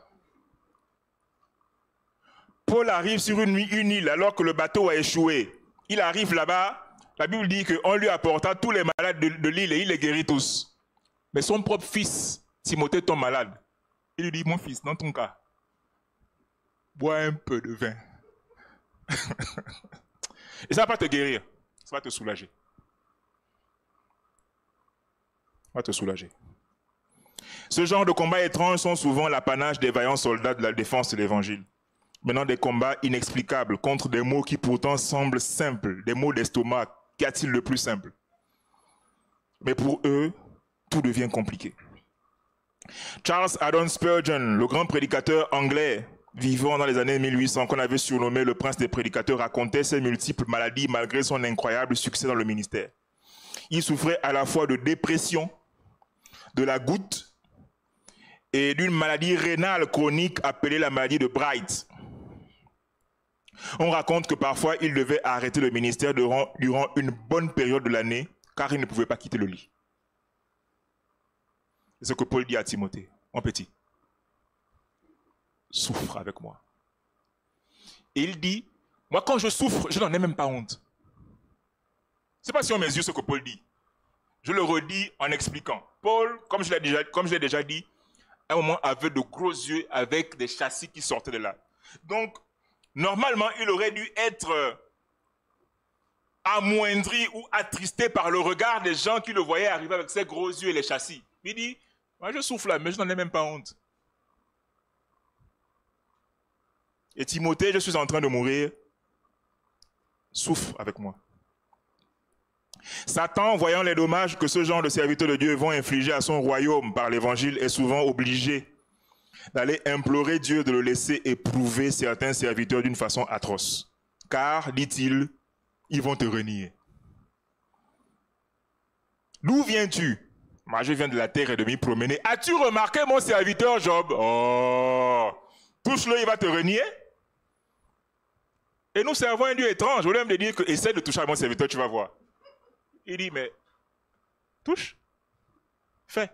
Paul arrive sur une île alors que le bateau a échoué. Il arrive là-bas, la Bible dit qu'on lui apporta tous les malades de l'île et il les guérit tous. Mais son propre fils, Timothée, tombe malade. Il lui dit, mon fils, dans ton cas, bois un peu de vin. Et ça va pas te guérir, ça va te soulager. Ça va te soulager. Ce genre de combats étranges sont souvent l'apanage des vaillants soldats de la défense de l'Évangile. Maintenant, des combats inexplicables contre des mots qui pourtant semblent simples, des mots d'estomac. Qu'y a-t-il de plus simple? Mais pour eux, tout devient compliqué. Charles Haddon Spurgeon, le grand prédicateur anglais vivant dans les années 1800, qu'on avait surnommé le prince des prédicateurs, racontait ses multiples maladies malgré son incroyable succès dans le ministère. Il souffrait à la fois de dépression, de la goutte et d'une maladie rénale chronique appelée la maladie de Bright. On raconte que parfois il devait arrêter le ministère durant une bonne période de l'année car il ne pouvait pas quitter le lit. C'est ce que Paul dit à Timothée. Mon petit, souffre avec moi. Et il dit, moi quand je souffre, je n'en ai même pas honte. C'est pas si on mesure ce que Paul dit. Je le redis en expliquant. Paul, comme je l'ai déjà dit, à un moment avait de gros yeux avec des châssis qui sortaient de là. Donc, normalement, il aurait dû être amoindri ou attristé par le regard des gens qui le voyaient arriver avec ses gros yeux et les châssis. Il dit, moi je souffle là, mais je n'en ai même pas honte. Et Timothée, je suis en train de mourir, souffre avec moi. Satan, voyant les dommages que ce genre de serviteurs de Dieu vont infliger à son royaume par l'évangile, est souvent obligé d'aller implorer Dieu de le laisser éprouver certains serviteurs d'une façon atroce. Car, dit-il, ils vont te renier. D'où viens-tu? Moi, je viens de la terre et de m'y promener. As-tu remarqué mon serviteur Job? Oh, touche-le, il va te renier. Et nous servons un Dieu étrange. Je voulais me dire que essaie de toucher à mon serviteur, tu vas voir. Il dit, mais touche, fais.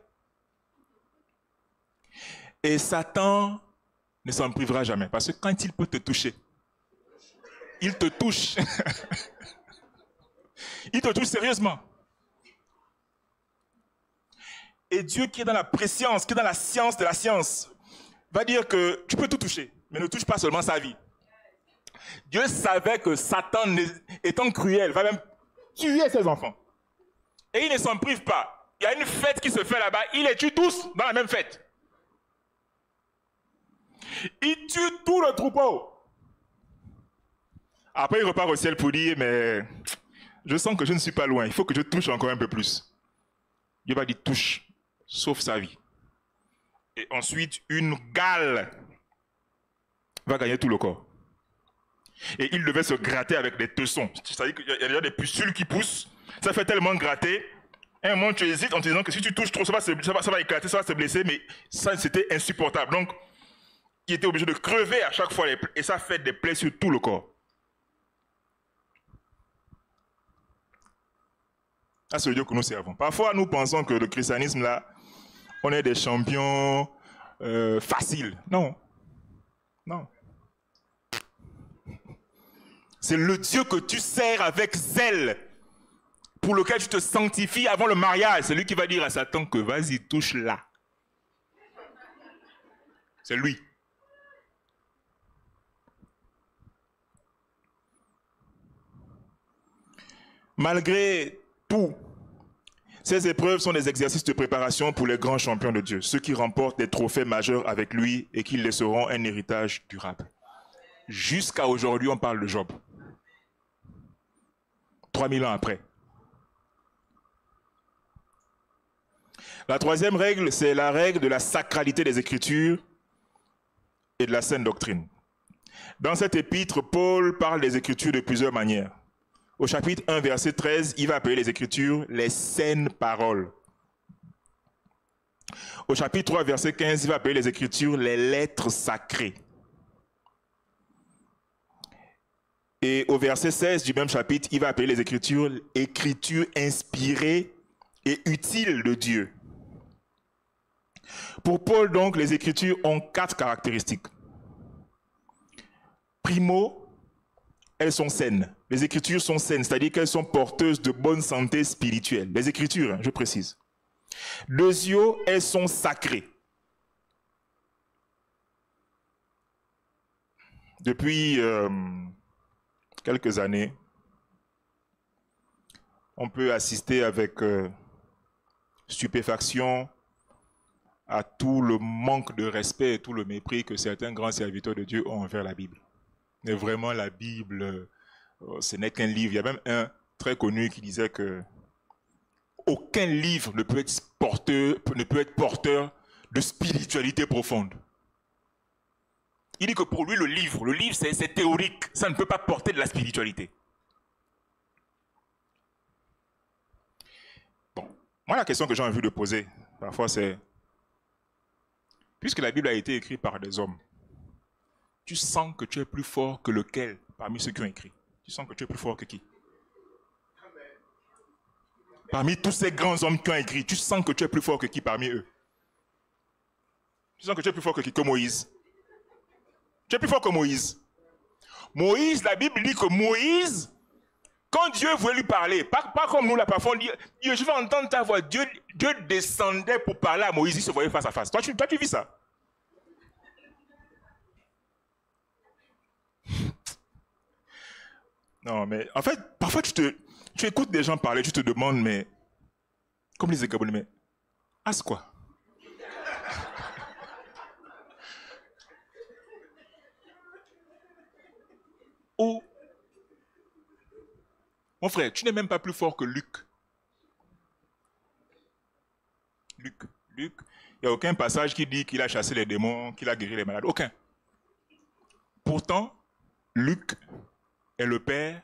Et Satan ne s'en privera jamais. Parce que quand il peut te toucher, il te touche. Il te touche sérieusement. Et Dieu qui est dans la préscience, qui est dans la science de la science, va dire que tu peux tout toucher, mais ne touche pas seulement sa vie. Dieu savait que Satan, étant cruel, va même tuer ses enfants. Et il ne s'en prive pas. Il y a une fête qui se fait là-bas, il les tue tous dans la même fête. Il tue tout le troupeau. Après, il repart au ciel pour dire, mais je sens que je ne suis pas loin, il faut que je touche encore un peu plus. Dieu va dire, touche, sauve sa vie. Et ensuite, une gale va gagner tout le corps. Et il devait se gratter avec des tessons. C'est-à-dire qu'il y a déjà des pustules qui poussent. Ça fait tellement gratter. À un moment, tu hésites en te disant que si tu touches trop, ça va éclater, ça va se blesser. Mais ça, c'était insupportable. Donc, il était obligé de crever à chaque fois. Et ça fait des plaies sur tout le corps. Ça, c'est le Dieu que nous servons. Parfois, nous pensons que le christianisme, là, on est des champions faciles. Non. Non. C'est le Dieu que tu sers avec zèle, pour lequel tu te sanctifies avant le mariage. C'est lui qui va dire à Satan que vas-y, touche là. C'est lui. Malgré tout, ces épreuves sont des exercices de préparation pour les grands champions de Dieu, ceux qui remportent des trophées majeurs avec lui et qui laisseront un héritage durable. Jusqu'à aujourd'hui, on parle de Job. 3000 ans après. La troisième règle, c'est la règle de la sacralité des Écritures et de la saine doctrine. Dans cet épître, Paul parle des Écritures de plusieurs manières. Au chapitre 1, verset 13, il va appeler les Écritures les saines paroles. Au chapitre 3, verset 15, il va appeler les Écritures les lettres sacrées. Et au verset 16 du même chapitre, il va appeler les Écritures « Écritures inspirées et utiles de Dieu ». Pour Paul, donc, les Écritures ont 4 caractéristiques. Primo, elles sont saines. Les Écritures sont saines, c'est-à-dire qu'elles sont porteuses de bonne santé spirituelle. Les Écritures, hein, je précise. Deuxio, elles sont sacrées. Depuis quelques années, on peut assister avec stupéfaction à tout le manque de respect et tout le mépris que certains grands serviteurs de Dieu ont envers la Bible. Mais vraiment, la Bible, ce n'est qu'un livre. Il y a même un très connu qui disait que aucun livre ne peut être porteur de spiritualité profonde. Il dit que pour lui, le livre c'est théorique. Ça ne peut pas porter de la spiritualité. Bon, moi, la question que j'ai envie de poser, parfois, c'est puisque la Bible a été écrite par des hommes, tu sens que tu es plus fort que lequel parmi ceux qui ont écrit? Tu sens que tu es plus fort que qui? Parmi tous ces grands hommes qui ont écrit, tu sens que tu es plus fort que qui parmi eux? Tu sens que tu es plus fort que qui? Que Moïse? Tu es plus fort que Moïse. Moïse, la Bible dit que Moïse, quand Dieu voulait lui parler, pas comme nous là, parfois on dit, Dieu, je vais entendre ta voix. Dieu descendait pour parler à Moïse, il se voyait face à face. Toi, tu vis ça? Non, mais en fait, parfois tu écoutes des gens parler, tu te demandes, mais, comme les Gabonais, mais, as quoi? Ou, mon frère, tu n'es même pas plus fort que Luc. Luc, il n'y a aucun passage qui dit qu'il a chassé les démons, qu'il a guéri les malades. Aucun. Pourtant, Luc est le père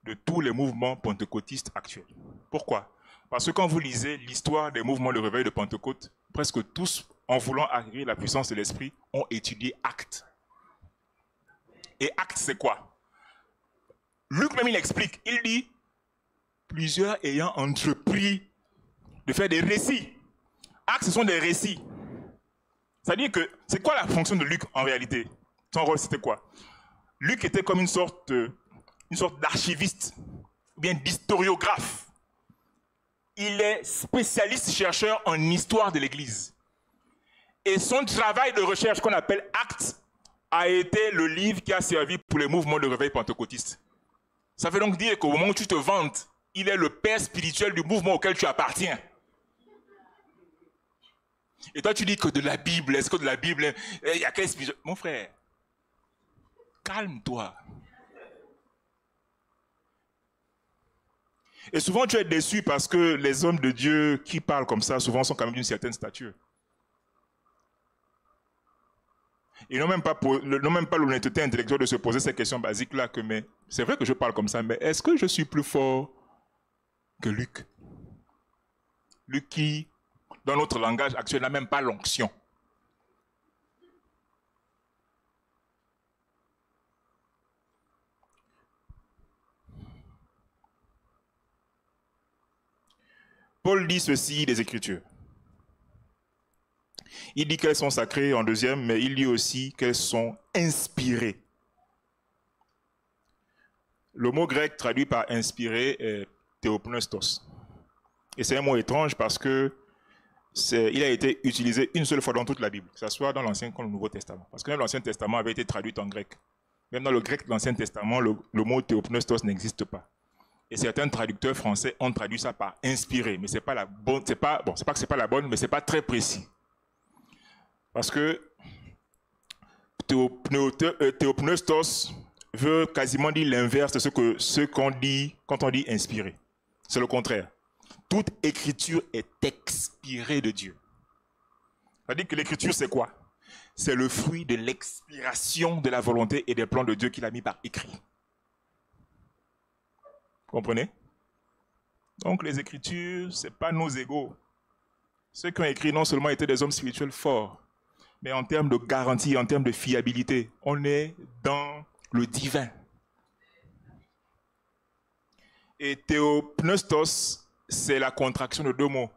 de tous les mouvements pentecôtistes actuels. Pourquoi? Parce que quand vous lisez l'histoire des mouvements de réveil de Pentecôte, presque tous, en voulant acquérir la puissance de l'esprit, ont étudié Actes. Et Actes, c'est quoi? Luc même, il explique. Il dit, plusieurs ayant entrepris de faire des récits. Actes, ce sont des récits. C'est-à-dire que, c'est quoi la fonction de Luc en réalité? Son rôle, c'était quoi? Luc était comme une sorte d'archiviste, ou bien d'historiographe. Il est spécialiste chercheur en histoire de l'Église. Et son travail de recherche qu'on appelle Actes a été le livre qui a servi pour les mouvements de réveil pentecôtiste. Ça veut donc dire qu'au moment où tu te vantes, il est le père spirituel du mouvement auquel tu appartiens. Et toi, tu dis que de la Bible, est-ce que de la Bible, il y a quel spirituel? Mon frère, calme-toi. Et souvent, tu es déçu parce que les hommes de Dieu qui parlent comme ça, souvent, sont quand même d'une certaine stature. Ils n'ont même pas l'honnêteté intellectuelle de se poser ces questions basiques-là. Mais c'est vrai que je parle comme ça, mais est-ce que je suis plus fort que Luc? Luc qui, dans notre langage actuel, n'a même pas l'onction. Paul dit ceci des Écritures. Il dit qu'elles sont sacrées en deuxième, mais il dit aussi qu'elles sont inspirées. Le mot grec traduit par inspiré est théopneustos. Et c'est un mot étrange parce que il a été utilisé une seule fois dans toute la Bible, que ce soit dans l'Ancien comme le Nouveau Testament. Parce que même l'Ancien Testament avait été traduit en grec. Même dans le grec de l'Ancien Testament, le mot théopneustos n'existe pas. Et certains traducteurs français ont traduit ça par inspiré, mais c'est pas la bonne, c'est pas que c'est pas la bonne, mais c'est pas très précis. Parce que théopneustos veut quasiment dire l'inverse de ce qu'on dit quand on dit inspiré. C'est le contraire. Toute écriture est expirée de Dieu. C'est-à-dire que l'écriture, c'est quoi? C'est le fruit de l'expiration de la volonté et des plans de Dieu qu'il a mis par écrit. Comprenez? Donc les Écritures, ce n'est pas nos égaux. Ceux qui ont écrit non seulement étaient des hommes spirituels forts, mais en termes de garantie, en termes de fiabilité, on est dans le divin. Et théopneustos, c'est la contraction de deux mots.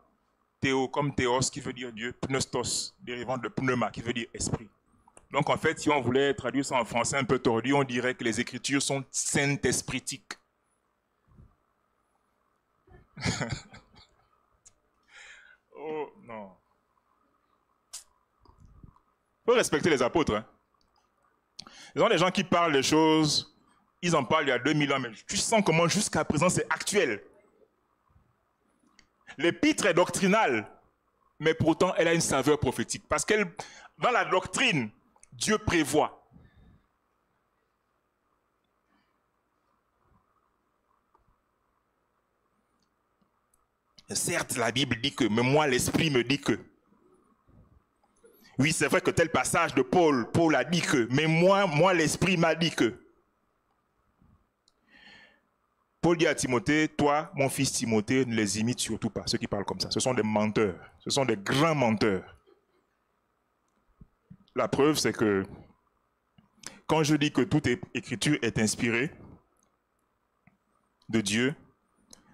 Théo comme théos qui veut dire Dieu, pneustos, dérivant de pneuma qui veut dire esprit. Donc en fait, si on voulait traduire ça en français un peu tordu, on dirait que les Écritures sont saint-espritiques. Oh non. Il faut respecter les apôtres. Hein. Ils ont des gens qui parlent des choses, ils en parlent il y a 2000 ans, mais tu sens comment jusqu'à présent c'est actuel. L'épître est doctrinale, mais pourtant elle a une saveur prophétique. Parce que dans la doctrine, Dieu prévoit. Certes, la Bible dit que, mais moi l'Esprit me dit que. Oui, c'est vrai que tel passage de Paul a dit que, mais moi l'Esprit m'a dit que. Paul dit à Timothée, toi, mon fils Timothée, ne les imite surtout pas, ceux qui parlent comme ça. Ce sont des menteurs, ce sont des grands menteurs. La preuve, c'est que quand je dis que toute écriture est inspirée de Dieu,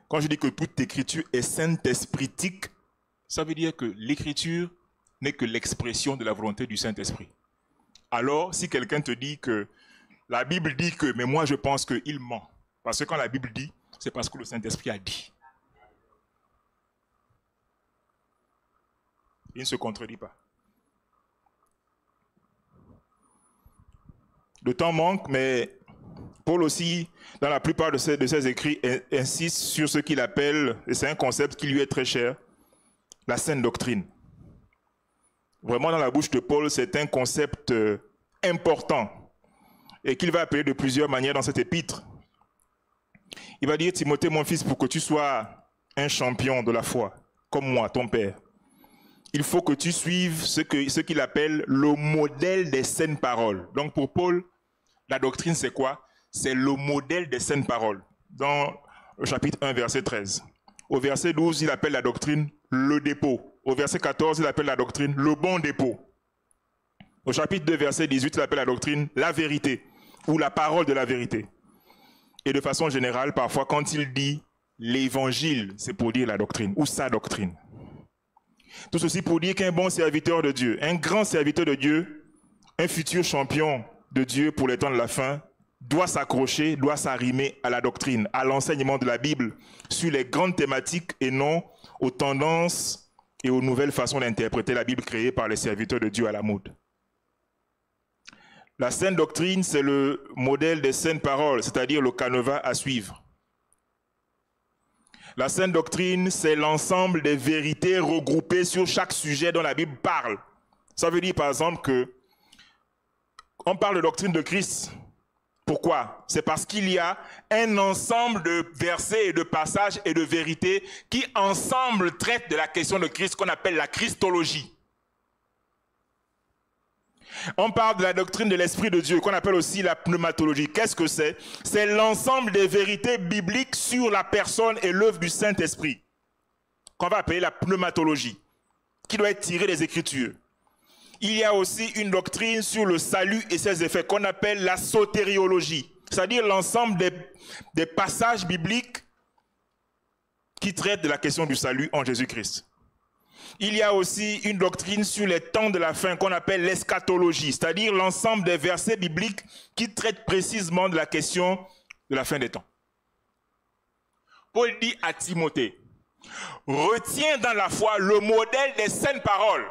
quand je dis que toute écriture est saint-espritique, ça veut dire que l'écriture n'est que l'expression de la volonté du Saint-Esprit. Alors, si quelqu'un te dit que la Bible dit que, mais moi je pense qu'il ment. Parce que quand la Bible dit, c'est parce que le Saint-Esprit a dit. Il ne se contredit pas. Le temps manque, mais Paul aussi, dans la plupart de ses écrits, insiste sur ce qu'il appelle, et c'est un concept qui lui est très cher, la saine doctrine. Vraiment, dans la bouche de Paul, c'est un concept important et qu'il va appeler de plusieurs manières dans cette épître. Il va dire, Timothée, mon fils, pour que tu sois un champion de la foi, comme moi, ton père, il faut que tu suives ce qu'il appelle le modèle des saines paroles. Donc pour Paul, la doctrine, c'est quoi? C'est le modèle des saines paroles. Dans le chapitre 1, verset 13. Au verset 12, il appelle la doctrine le dépôt. Au verset 14, il appelle la doctrine le bon dépôt. Au chapitre 2, verset 18, il appelle la doctrine la vérité, ou la parole de la vérité. Et de façon générale, parfois, quand il dit l'évangile, c'est pour dire la doctrine, ou sa doctrine. Tout ceci pour dire qu'un bon serviteur de Dieu, un grand serviteur de Dieu, un futur champion de Dieu pour les temps de la fin, doit s'accrocher, doit s'arrimer à la doctrine, à l'enseignement de la Bible, sur les grandes thématiques et non aux tendances et aux nouvelles façons d'interpréter la Bible créées par les serviteurs de Dieu à la mode. La saine doctrine, c'est le modèle des saines paroles, c'est-à-dire le canevas à suivre. La saine doctrine, c'est l'ensemble des vérités regroupées sur chaque sujet dont la Bible parle. Ça veut dire par exemple que on parle de doctrine de Christ. Pourquoi? C'est parce qu'il y a un ensemble de versets et de passages et de vérités qui ensemble traitent de la question de Christ qu'on appelle la christologie. On parle de la doctrine de l'Esprit de Dieu qu'on appelle aussi la pneumatologie. Qu'est-ce que c'est? C'est l'ensemble des vérités bibliques sur la personne et l'œuvre du Saint-Esprit qu'on va appeler la pneumatologie, qui doit être tirée des Écritures. Il y a aussi une doctrine sur le salut et ses effets qu'on appelle la sotériologie, c'est-à-dire l'ensemble des passages bibliques qui traitent de la question du salut en Jésus-Christ. Il y a aussi une doctrine sur les temps de la fin qu'on appelle l'eschatologie, c'est-à-dire l'ensemble des versets bibliques qui traitent précisément de la question de la fin des temps. Paul dit à Timothée, retiens dans la foi le modèle des saintes paroles.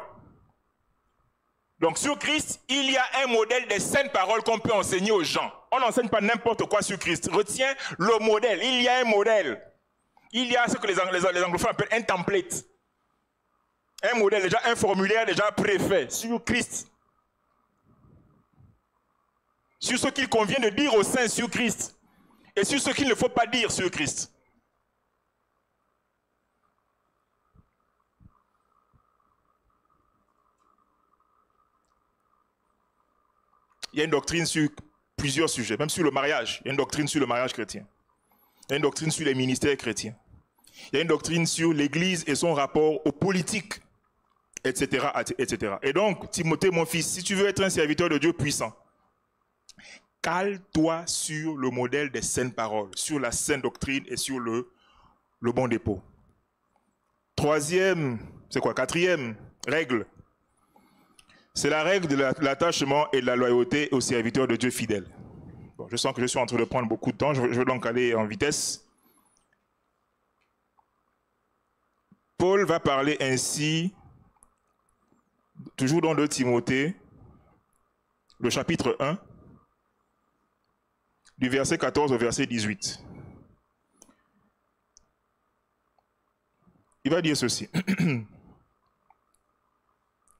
Donc sur Christ, il y a un modèle des saintes paroles qu'on peut enseigner aux gens. On n'enseigne pas n'importe quoi sur Christ. Retiens le modèle. Il y a un modèle. Il y a ce que les anglophones appellent un template. Un modèle, déjà un formulaire déjà préfait sur Christ. Sur ce qu'il convient de dire aux saints sur Christ. Et sur ce qu'il ne faut pas dire sur Christ. Il y a une doctrine sur plusieurs sujets, même sur le mariage. Il y a une doctrine sur le mariage chrétien. Il y a une doctrine sur les ministères chrétiens. Il y a une doctrine sur l'Église et son rapport aux politiques, etc., etc. Et donc, Timothée, mon fils, si tu veux être un serviteur de Dieu puissant, cale-toi sur le modèle des saintes paroles, sur la sainte doctrine et sur le bon dépôt. Troisième, c'est quoi? Quatrième règle, c'est la règle de l'attachement et de la loyauté aux serviteurs de Dieu fidèles. Bon, je sens que je suis en train de prendre beaucoup de temps, je vais donc aller en vitesse. Paul va parler ainsi, toujours dans 2 Timothée, le chapitre 1, du verset 14 au verset 18. Il va dire ceci.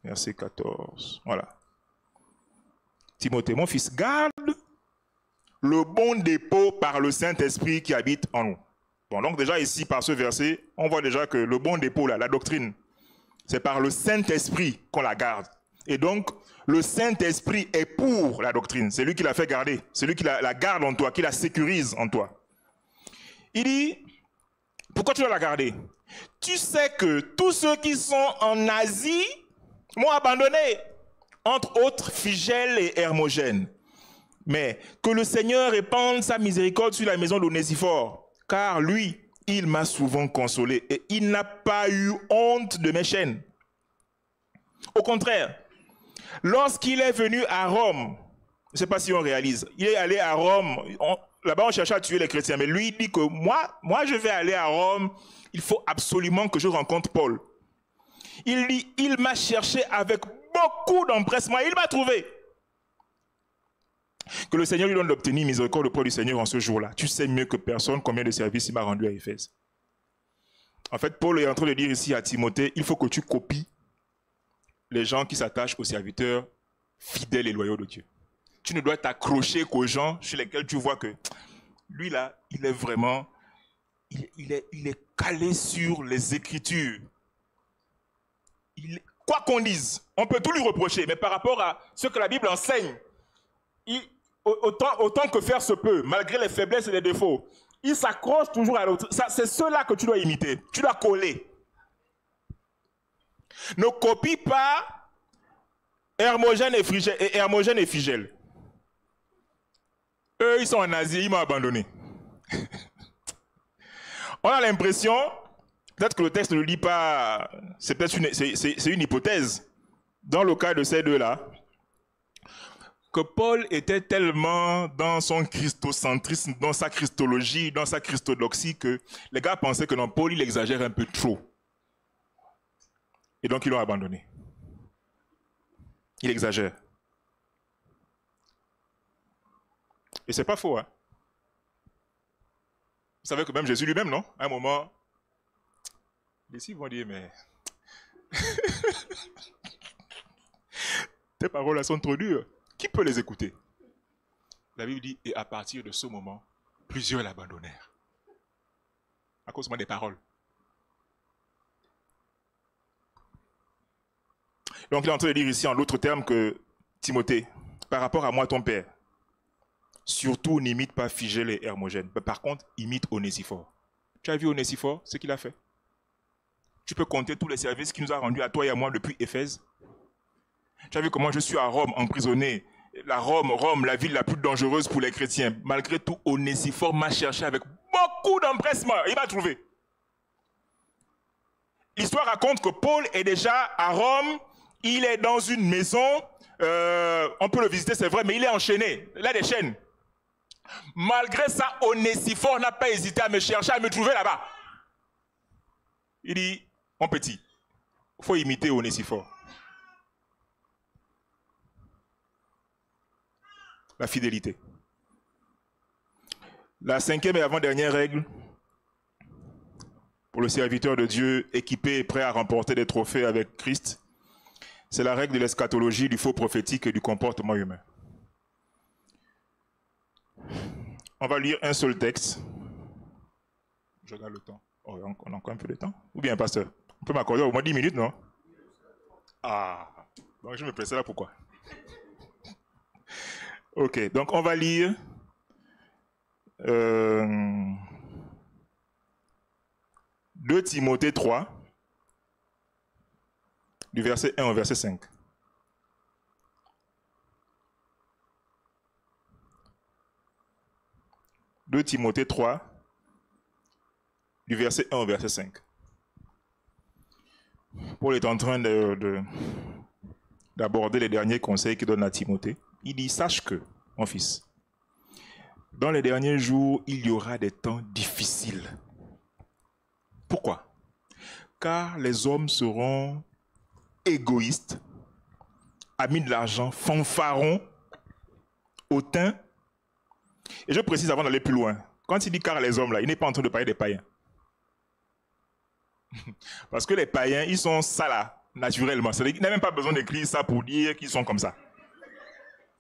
Verset 14. Voilà. Timothée, mon fils, garde le bon dépôt par le Saint-Esprit qui habite en nous. Bon, donc déjà ici, par ce verset, on voit déjà que le bon dépôt, là, la doctrine, c'est par le Saint-Esprit qu'on la garde. Et donc, le Saint-Esprit est pour la doctrine. C'est lui qui la fait garder. C'est lui qui la garde en toi, qui la sécurise en toi. Il dit, pourquoi tu dois la garder? Tu sais que tous ceux qui sont en Asie m'ont abandonné, entre autres Phygèle et Hermogène. Mais que le Seigneur répande sa miséricorde sur la maison d'Onésiphore, car lui, il m'a souvent consolé et il n'a pas eu honte de mes chaînes. Au contraire, lorsqu'il est venu à Rome, je ne sais pas si on réalise, il est allé à Rome, là-bas on cherchait à tuer les chrétiens, mais lui il dit que moi je vais aller à Rome, il faut absolument que je rencontre Paul. Il dit, il m'a cherché avec beaucoup d'empressement, il m'a trouvé. Que le Seigneur lui donne d'obtenir miséricorde auprès du Seigneur en ce jour-là. Tu sais mieux que personne combien de services il m'a rendu à Éphèse. En fait, Paul est en train de dire ici à Timothée, il faut que tu copies les gens qui s'attachent aux serviteurs fidèles et loyaux de Dieu. Tu ne dois t'accrocher qu'aux gens sur lesquels tu vois que lui là, il est vraiment, il est calé sur les Écritures. Quoi qu'on dise, on peut tout lui reprocher, mais par rapport à ce que la Bible enseigne, autant que faire se peut, malgré les faiblesses et les défauts, il s'accroche toujours à l'autre. C'est ceux-là que tu dois imiter, tu dois coller. Ne copie pas Hermogène et Phygèle. Eux, ils sont en Asie, ils m'ont abandonné. On a l'impression, peut-être que le texte ne le lit pas, c'est peut-être une hypothèse, dans le cas de ces deux-là, que Paul était tellement dans son christocentrisme, dans sa christologie, dans sa christodoxie, que les gars pensaient que non, Paul, il exagère un peu trop. Et donc, ils l'ont abandonné. Il exagère. Et c'est pas faux, hein. Vous savez que même Jésus lui-même, non? À un moment, les disciples vont dire, mais tes paroles là sont trop dures. Qui peut les écouter? La Bible dit, et à partir de ce moment, plusieurs l'abandonnèrent. À cause des paroles. Donc il est en train de dire ici en d'autres termes que Timothée, par rapport à moi ton père, surtout n'imite pas Phygèle et Hermogène. Mais par contre, imite Onésiphore. Tu as vu Onésiphore, ce qu'il a fait? Tu peux compter tous les services qu'il nous a rendus à toi et à moi depuis Éphèse. Tu as vu comment je suis à Rome, emprisonné. Rome, la ville la plus dangereuse pour les chrétiens. Malgré tout, Onésiphore m'a cherché avec beaucoup d'empressement. Il m'a trouvé. L'histoire raconte que Paul est déjà à Rome. Il est dans une maison. On peut le visiter, c'est vrai, mais il est enchaîné. Il a des chaînes. Malgré ça, Onésiphore n'a pas hésité à me chercher, à me trouver là-bas. Il dit, mon petit, il faut imiter Onésiphore. La fidélité. La cinquième et avant-dernière règle, pour le serviteur de Dieu équipé et prêt à remporter des trophées avec Christ, c'est la règle de l'eschatologie, du faux prophétique et du comportement humain. On va lire un seul texte. Je regarde le temps. Oh, on a encore un peu de temps. Ou bien, pasteur, on peut m'accorder au moins 10 minutes, non? Ah, donc je me presse là, pourquoi? Ok, donc on va lire 2 Timothée 3, du verset 1 au verset 5. 2 Timothée 3, du verset 1 au verset 5. Paul est en train d'aborder les derniers conseils qu'il donne à Timothée. Il dit, sache que, mon fils, dans les derniers jours, il y aura des temps difficiles. Pourquoi? Car les hommes seront égoïstes, amis de l'argent, fanfarons, hautains. Et je précise avant d'aller plus loin, quand il dit car les hommes, là, il n'est pas en train de parler des païens. Parce que les païens, ils sont ça là, naturellement. Il n'a même pas besoin d'écrire ça pour dire qu'ils sont comme ça.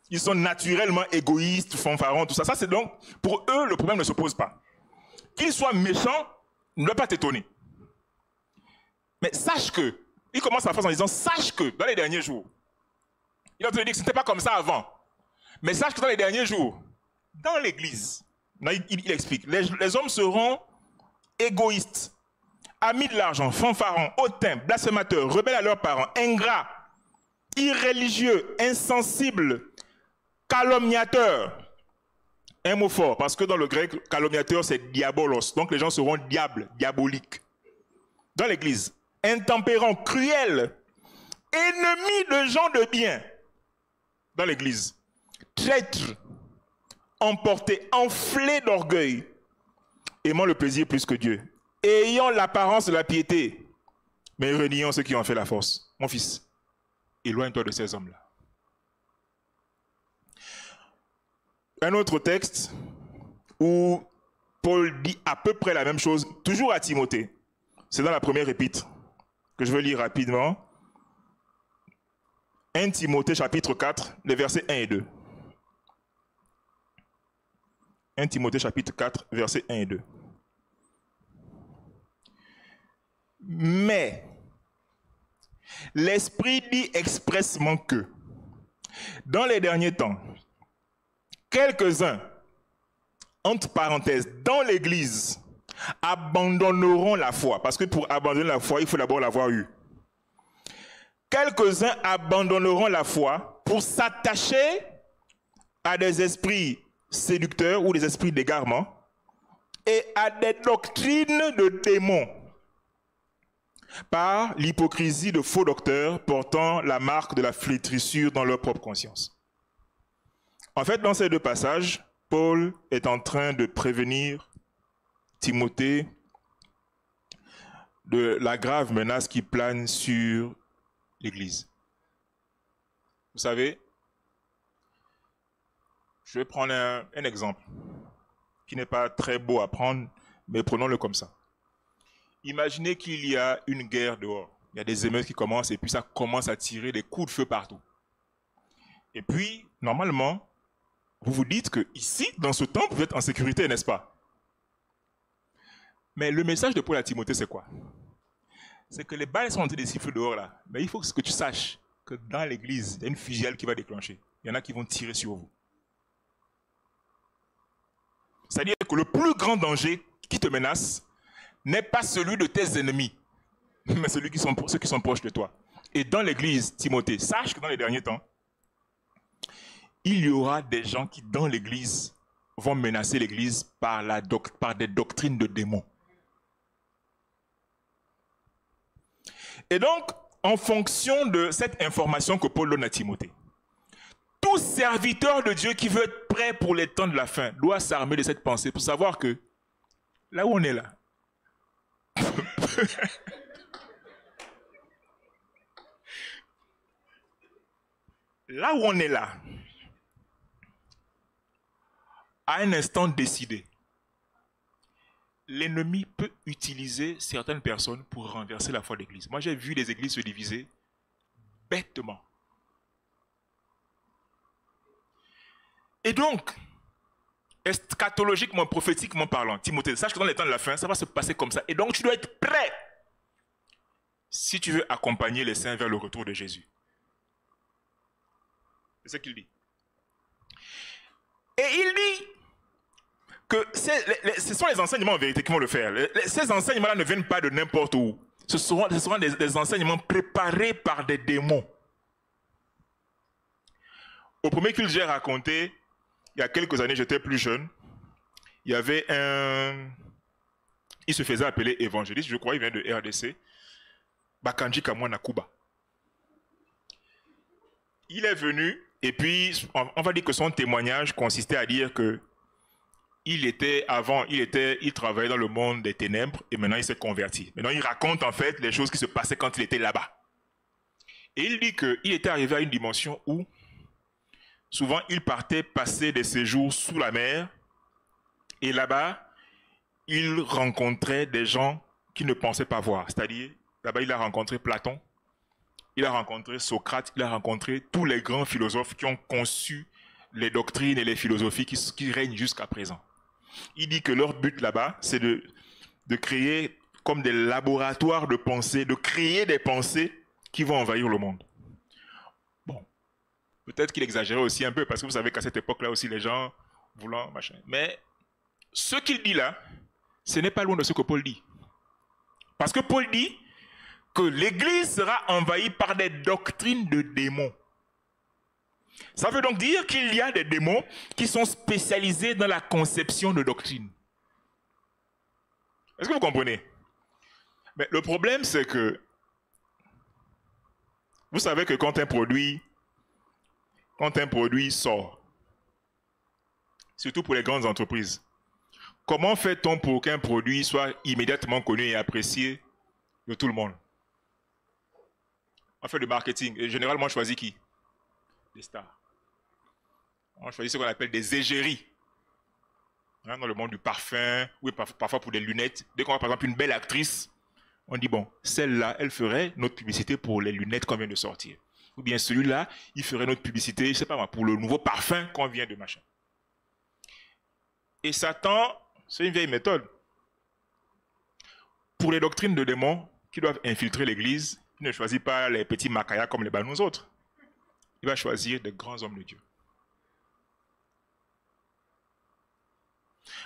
Ils sont naturellement égoïstes, fanfarons, tout ça. Ça, c'est donc, pour eux, le problème ne se pose pas. Qu'ils soient méchants, ne doit pas t'étonner. Mais sache que, il commence la phrase en disant, sache que, dans les derniers jours, il a entendu dire que ce n'était pas comme ça avant. Mais sache que dans les derniers jours, dans l'église, il explique, les hommes seront égoïstes, amis de l'argent, fanfarons, hautains, blasphémateurs, rebelles à leurs parents, ingrats, irréligieux, insensibles, calomniateurs. Un mot fort, parce que dans le grec, calomniateur, c'est diabolos. Donc les gens seront diables, diaboliques. Dans l'église, intempérants, cruels, ennemis de gens de bien. Dans l'église, traîtres, emportés, enflés d'orgueil, aimant le plaisir plus que Dieu, ayant l'apparence de la piété, mais reniant ceux qui ont fait la force. Mon fils, éloigne-toi de ces hommes-là. Un autre texte où Paul dit à peu près la même chose, toujours à Timothée. C'est dans la première épître que je vais lire rapidement. 1 Timothée chapitre 4, les versets 1 et 2. 1 Timothée chapitre 4, versets 1 et 2. Mais l'Esprit dit expressement que dans les derniers temps, quelques-uns, entre parenthèses, dans l'Église, abandonneront la foi. Parce que pour abandonner la foi, il faut d'abord l'avoir eue. Quelques-uns abandonneront la foi pour s'attacher à des esprits séducteurs ou des esprits d'égarement et à des doctrines de démons par l'hypocrisie de faux docteurs portant la marque de la flétrissure dans leur propre conscience. En fait, dans ces deux passages, Paul est en train de prévenir Timothée de la grave menace qui plane sur l'Église. Vous savez, je vais prendre un exemple qui n'est pas très beau à prendre, mais prenons-le comme ça. Imaginez qu'il y a une guerre dehors. Il y a des émeutes qui commencent et puis ça commence à tirer des coups de feu partout. Et puis, normalement, vous vous dites que ici, dans ce temple, vous êtes en sécurité, n'est-ce pas? Mais le message de Paul à Timothée, c'est quoi? C'est que les balles sont en train de siffler dehors là. Mais il faut que tu saches que dans l'église, il y a une fusillade qui va déclencher. Il y en a qui vont tirer sur vous. C'est-à-dire que le plus grand danger qui te menace n'est pas celui de tes ennemis, mais ceux qui sont proches de toi. Et dans l'église, Timothée, sache que dans les derniers temps, il y aura des gens qui, dans l'église, vont menacer l'église par des doctrines de démons. Et donc, en fonction de cette information que Paul donne à Timothée, tout serviteur de Dieu qui veut être prêt pour les temps de la fin doit s'armer de cette pensée pour savoir que là où on est là, là où on est là, à un instant décidé, l'ennemi peut utiliser certaines personnes pour renverser la foi de l'Église. Moi, j'ai vu des églises se diviser bêtement. Et donc, eschatologiquement, prophétiquement parlant, Timothée, sache que dans les temps de la fin, ça va se passer comme ça. Et donc, tu dois être prêt si tu veux accompagner les saints vers le retour de Jésus. C'est ce qu'il dit. Et il dit que ce sont les enseignements en vérité qui vont le faire. Ces enseignements-là ne viennent pas de n'importe où. Ce seront des enseignements préparés par des démons. Au premier culte, j'ai raconté, il y a quelques années, j'étais plus jeune, il y avait il se faisait appeler évangéliste, je crois, il vient de RDC, Bakanji Kamwana Kuba. Il est venu, et puis on va dire que son témoignage consistait à dire que il travaillait dans le monde des ténèbres, et maintenant il s'est converti. Maintenant il raconte en fait les choses qui se passaient quand il était là-bas. Et il dit qu'il était arrivé à une dimension où souvent il partait passer des séjours sous la mer, et là-bas, il rencontrait des gens qu'il ne pensait pas voir. C'est-à-dire, là-bas, il a rencontré Platon, il a rencontré Socrate, il a rencontré tous les grands philosophes qui ont conçu les doctrines et les philosophies qui règnent jusqu'à présent. Il dit que leur but là-bas, c'est de créer comme des laboratoires de pensée, de créer des pensées qui vont envahir le monde. Bon, peut-être qu'il exagérait aussi un peu, parce que vous savez qu'à cette époque-là aussi, les gens voulant machin. Mais ce qu'il dit là, ce n'est pas loin de ce que Paul dit. Parce que Paul dit que l'Église sera envahie par des doctrines de démons. Ça veut donc dire qu'il y a des démons qui sont spécialisés dans la conception de doctrines. Est-ce que vous comprenez? Mais le problème, c'est que vous savez que quand un produit sort, surtout pour les grandes entreprises, comment fait-on pour qu'un produit soit immédiatement connu et apprécié de tout le monde? On fait du marketing. Et généralement, on choisit qui? Des stars. On choisit ce qu'on appelle des égéries. Hein, dans le monde du parfum, oui, parfois pour des lunettes. Dès qu'on a par exemple une belle actrice, on dit, bon, celle-là, elle ferait notre publicité pour les lunettes qu'on vient de sortir. Ou bien celui-là, il ferait notre publicité, je ne sais pas moi, pour le nouveau parfum qu'on vient de machin. Et Satan, c'est une vieille méthode. Pour les doctrines de démons qui doivent infiltrer l'Église, il ne choisit pas les petits macayas comme les nous autres. Il va choisir des grands hommes de Dieu.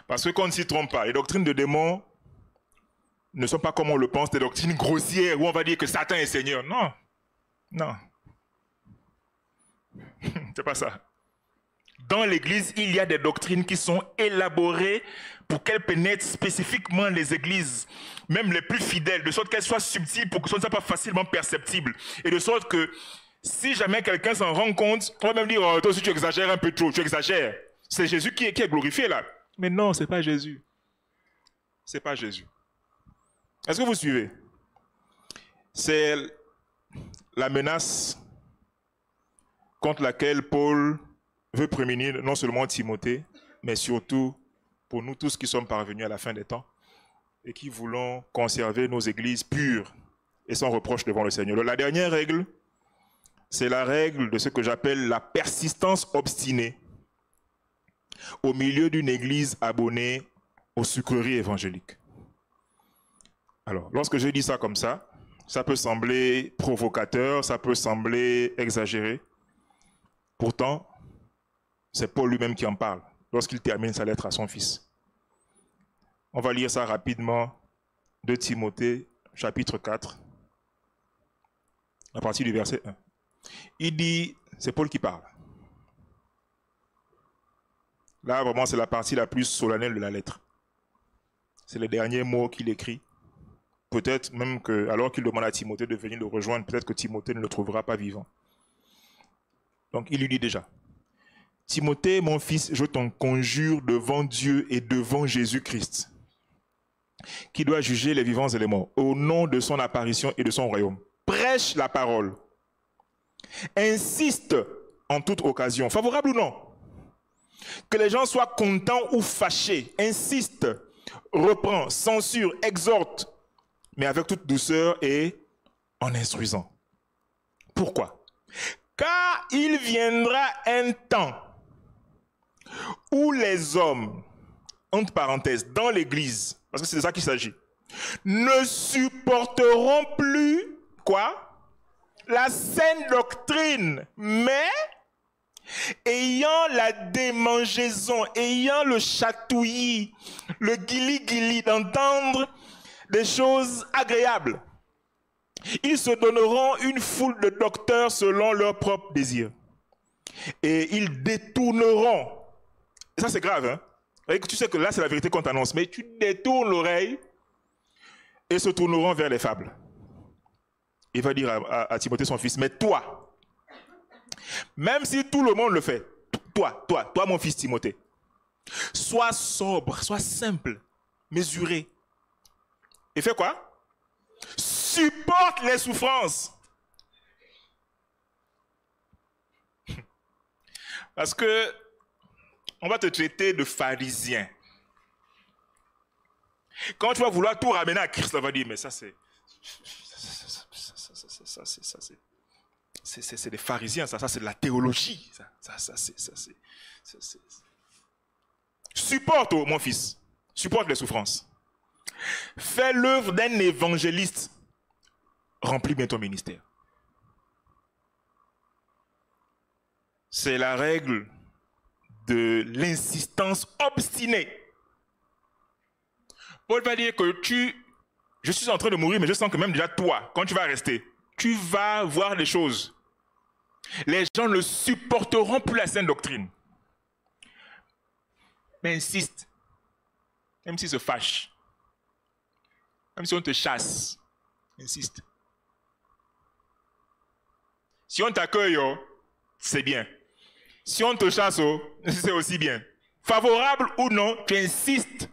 Parce que qu'on ne s'y trompe pas, les doctrines de démons ne sont pas comme on le pense, des doctrines grossières où on va dire que Satan est Seigneur. Non, non. C'est pas ça. Dans l'Église, il y a des doctrines qui sont élaborées pour qu'elles pénètrent spécifiquement les églises, même les plus fidèles, de sorte qu'elles soient subtiles pour que ce ne soit pas facilement perceptible. Et de sorte que si jamais quelqu'un s'en rend compte, on va même dire, oh, toi aussi tu exagères un peu trop, tu exagères. C'est Jésus qui est glorifié là. Mais non, ce n'est pas Jésus. Ce n'est pas Jésus. Est-ce que vous suivez? C'est la menace contre laquelle Paul veut prémunir non seulement Timothée, mais surtout pour nous tous qui sommes parvenus à la fin des temps et qui voulons conserver nos églises pures et sans reproche devant le Seigneur. La dernière règle, c'est la règle de ce que j'appelle la persistance obstinée au milieu d'une église abonnée aux sucreries évangéliques. Alors, lorsque je dis ça comme ça peut sembler provocateur, ça peut sembler exagéré. Pourtant, c'est Paul lui-même qui en parle lorsqu'il termine sa lettre à son fils. On va lire ça rapidement de Timothée, chapitre 4, à partir du verset 1. Il dit, c'est Paul qui parle. Là, vraiment, c'est la partie la plus solennelle de la lettre. C'est les derniers mots qu'il écrit. Peut-être même que, alors qu'il demande à Timothée de venir le rejoindre, peut-être que Timothée ne le trouvera pas vivant. Donc, il lui dit déjà, Timothée, mon fils, je t'en conjure devant Dieu et devant Jésus-Christ, qui doit juger les vivants et les morts, au nom de son apparition et de son royaume. Prêche la parole. Insiste en toute occasion, favorable ou non. Que les gens soient contents ou fâchés. Insiste, reprend, censure, exhorte, mais avec toute douceur et en instruisant. Pourquoi? Car il viendra un temps où les hommes, entre parenthèses, dans l'Église, parce que c'est de ça qu'il s'agit, ne supporteront plus, quoi? La saine doctrine, mais ayant la démangeaison, ayant le chatouillis, le guili-guili d'entendre des choses agréables. Ils se donneront une foule de docteurs selon leurs propres désirs. Et ils détourneront, et ça c'est grave, hein? Et que tu sais que là, c'est la vérité qu'on t'annonce, mais tu détournes l'oreille et se tourneront vers les fables. Il va dire à Timothée, son fils, mais toi, même si tout le monde le fait, toi, mon fils Timothée, sois sobre, sois simple, mesuré. Et fais quoi? Supporte les souffrances. Parce que on va te traiter de pharisien. Quand tu vas vouloir tout ramener à Christ, on va dire, mais ça c'est des pharisiens, ça c'est de la théologie. Supporte, mon fils, supporte les souffrances. Fais l'œuvre d'un évangéliste. Remplis bien ton ministère. C'est la règle de l'insistance obstinée. Paul va dire que je suis en train de mourir, mais je sens que même déjà toi, quand tu vas rester, tu vas voir les choses. Les gens ne supporteront plus la sainte doctrine. Mais insiste, même s'ils se fâchent, même si on te chasse, insiste. Si on t'accueille, c'est bien. Si on te chasse, c'est aussi bien. Favorable ou non, tu insistes.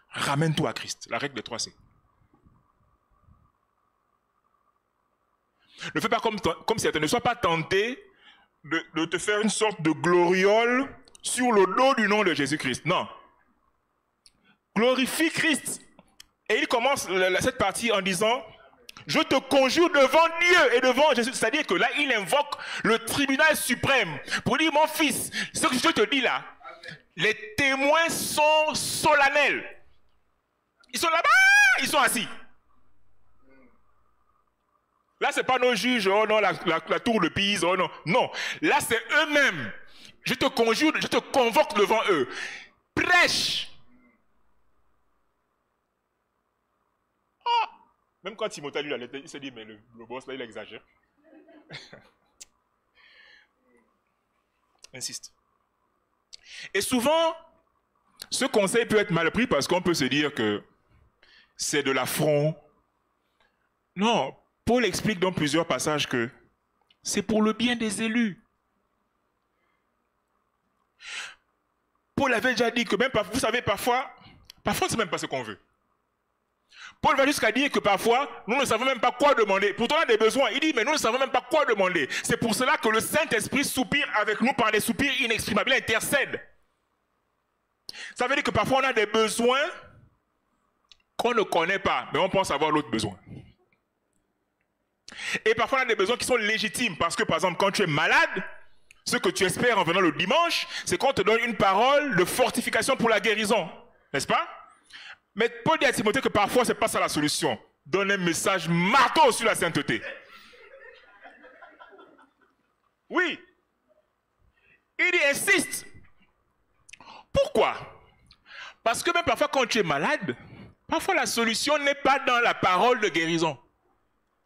Ramène-toi à Christ. La règle des 3 C. Ne fais pas comme certains. Ne sois pas tenté de te faire une sorte de gloriole sur le dos du nom de Jésus-Christ. Non. Glorifie Christ. Et il commence cette partie en disant, je te conjure devant Dieu et devant Jésus. C'est-à-dire que là, il invoque le tribunal suprême pour dire, mon fils, ce que je te dis là, les témoins sont solennels. Ils sont là-bas, ils sont assis. Là, ce n'est pas nos juges, oh non, la tour de Pise, oh non. Non, là, c'est eux-mêmes. Je te conjure, je te convoque devant eux. Prêche. Oh. Même quand Timothée lui la lettre, il se dit, mais le boss là, il exagère. Insiste. Et souvent, ce conseil peut être mal pris parce qu'on peut se dire que c'est de l'affront. Non, Paul explique dans plusieurs passages que c'est pour le bien des élus. Paul avait déjà dit que même, vous savez, parfois on ne sait même pas ce qu'on veut. Paul va jusqu'à dire que parfois, nous ne savons même pas quoi demander. Pourtant, on a des besoins. Il dit, mais nous ne savons même pas quoi demander. C'est pour cela que le Saint-Esprit soupire avec nous par des soupirs inexprimables. Il intercède. Ça veut dire que parfois, on a des besoins qu'on ne connaît pas, mais on pense avoir l'autre besoin. Et parfois, on a des besoins qui sont légitimes. Parce que, par exemple, quand tu es malade, ce que tu espères en venant le dimanche, c'est qu'on te donne une parole de fortification pour la guérison. N'est-ce pas? Mais Paul dit à Timothée que parfois, ce n'est pas ça la solution. Donne un message marteau sur la sainteté. Oui. Il dit, insiste. Pourquoi? Parce que même parfois, quand tu es malade, parfois la solution n'est pas dans la parole de guérison.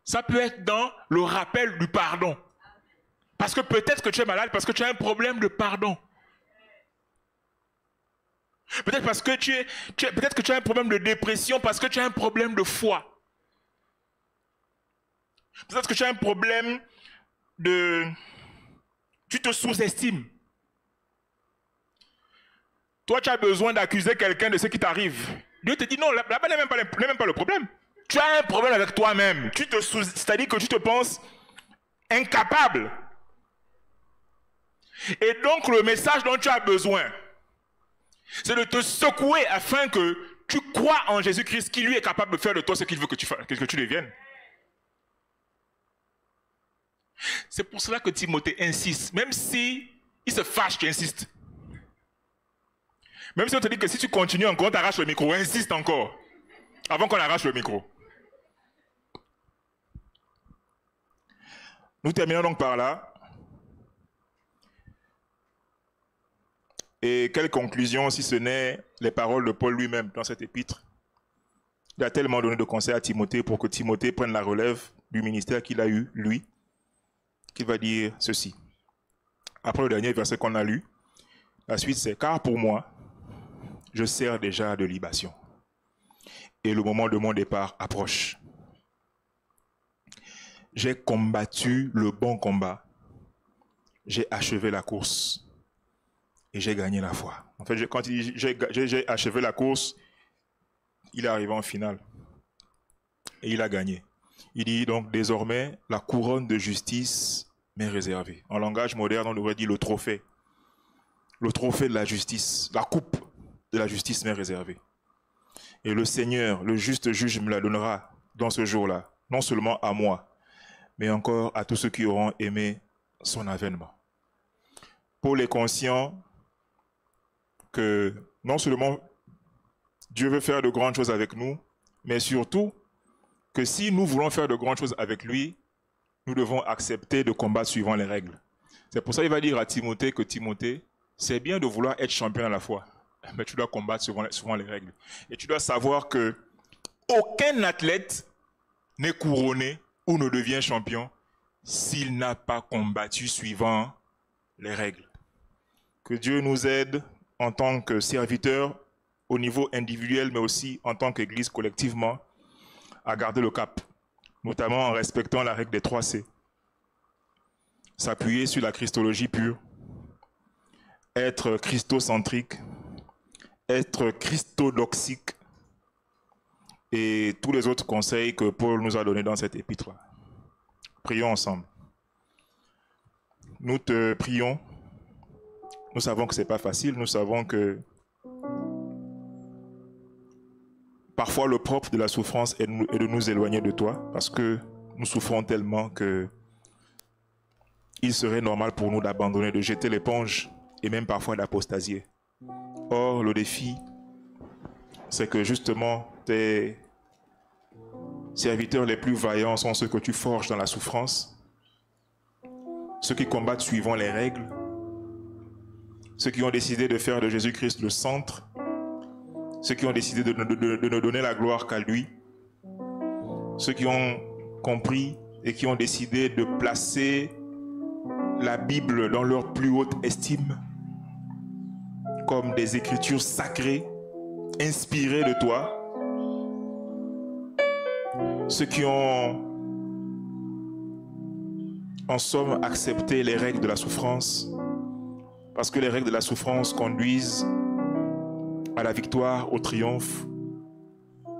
Ça peut être dans le rappel du pardon. Parce que peut-être que tu es malade parce que tu as un problème de pardon. Peut-être parce que peut-être que tu as un problème de dépression parce que tu as un problème de foi. Peut-être que tu as un problème de... Tu te sous-estimes. Toi, tu as besoin d'accuser quelqu'un de ce qui t'arrive. Dieu te dit non, là-bas n'est même pas le problème. Tu as un problème avec toi-même. C'est-à-dire que tu te penses incapable. Et donc, le message dont tu as besoin, c'est de te secouer afin que tu crois en Jésus-Christ qui lui est capable de faire de toi ce qu'il veut que tu deviennes. C'est pour cela que Timothée insiste. Même si il se fâche, tu insistes. Même si on te dit que si tu continues encore, on t'arrache le micro, insiste encore. Avant qu'on arrache le micro. Nous terminons donc par là. Et quelle conclusion si ce n'est les paroles de Paul lui-même dans cette épître? Il a tellement donné de conseils à Timothée pour que Timothée prenne la relève du ministère qu'il a eu, lui, qu'il va dire ceci. Après le dernier verset qu'on a lu, La suite, c'est « Car pour moi, je sers déjà de libation. Et le moment de mon départ approche. J'ai combattu le bon combat. J'ai achevé la course. Et j'ai gagné la foi. » En fait, quand il dit j'ai achevé la course, il est arrivé en finale. Et il a gagné. Il dit donc désormais, la couronne de justice m'est réservée. En langage moderne, on aurait dit le trophée. Le trophée de la justice, la coupe de la justice m'est réservée. Et le Seigneur, le juste juge, me la donnera dans ce jour-là, non seulement à moi, mais encore à tous ceux qui auront aimé son avènement. Paul est conscient que non seulement Dieu veut faire de grandes choses avec nous, mais surtout que si nous voulons faire de grandes choses avec lui, nous devons accepter de combattre suivant les règles. C'est pour ça qu'il va dire à Timothée que Timothée, c'est bien de vouloir être champion à la fois, mais tu dois combattre suivant les règles. Et tu dois savoir que aucun athlète n'est couronné ou ne devient champion s'il n'a pas combattu suivant les règles. Que Dieu nous aide en tant que serviteurs au niveau individuel, mais aussi en tant qu'Église collectivement, à garder le cap, notamment en respectant la règle des 3 C. S'appuyer sur la christologie pure, être christocentrique, être christodoxique et tous les autres conseils que Paul nous a donnés dans cet épître. Prions ensemble. Nous te prions. Nous savons que ce n'est pas facile. Nous savons que parfois le propre de la souffrance est de nous éloigner de toi parce que nous souffrons tellement que il serait normal pour nous d'abandonner, de jeter l'éponge et même parfois d'apostasier. Or, le défi, c'est que justement, tes serviteurs les plus vaillants sont ceux que tu forges dans la souffrance, ceux qui combattent suivant les règles, ceux qui ont décidé de faire de Jésus-Christ le centre, ceux qui ont décidé de ne donner la gloire qu'à lui, ceux qui ont compris et qui ont décidé de placer la Bible dans leur plus haute estime, comme des écritures sacrées, inspirées de toi. Ceux qui ont, en somme, accepté les règles de la souffrance, parce que les règles de la souffrance conduisent à la victoire, au triomphe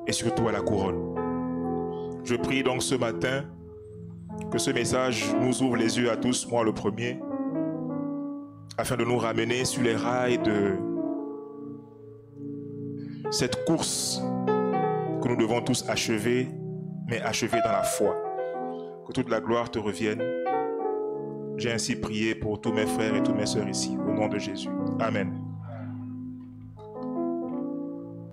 et surtout à la couronne. Je prie donc ce matin que ce message nous ouvre les yeux à tous, moi le premier, afin de nous ramener sur les rails de cette course que nous devons tous achever, mais achever dans la foi. Que toute la gloire te revienne. J'ai ainsi prié pour tous mes frères et toutes mes sœurs ici, au nom de Jésus. Amen.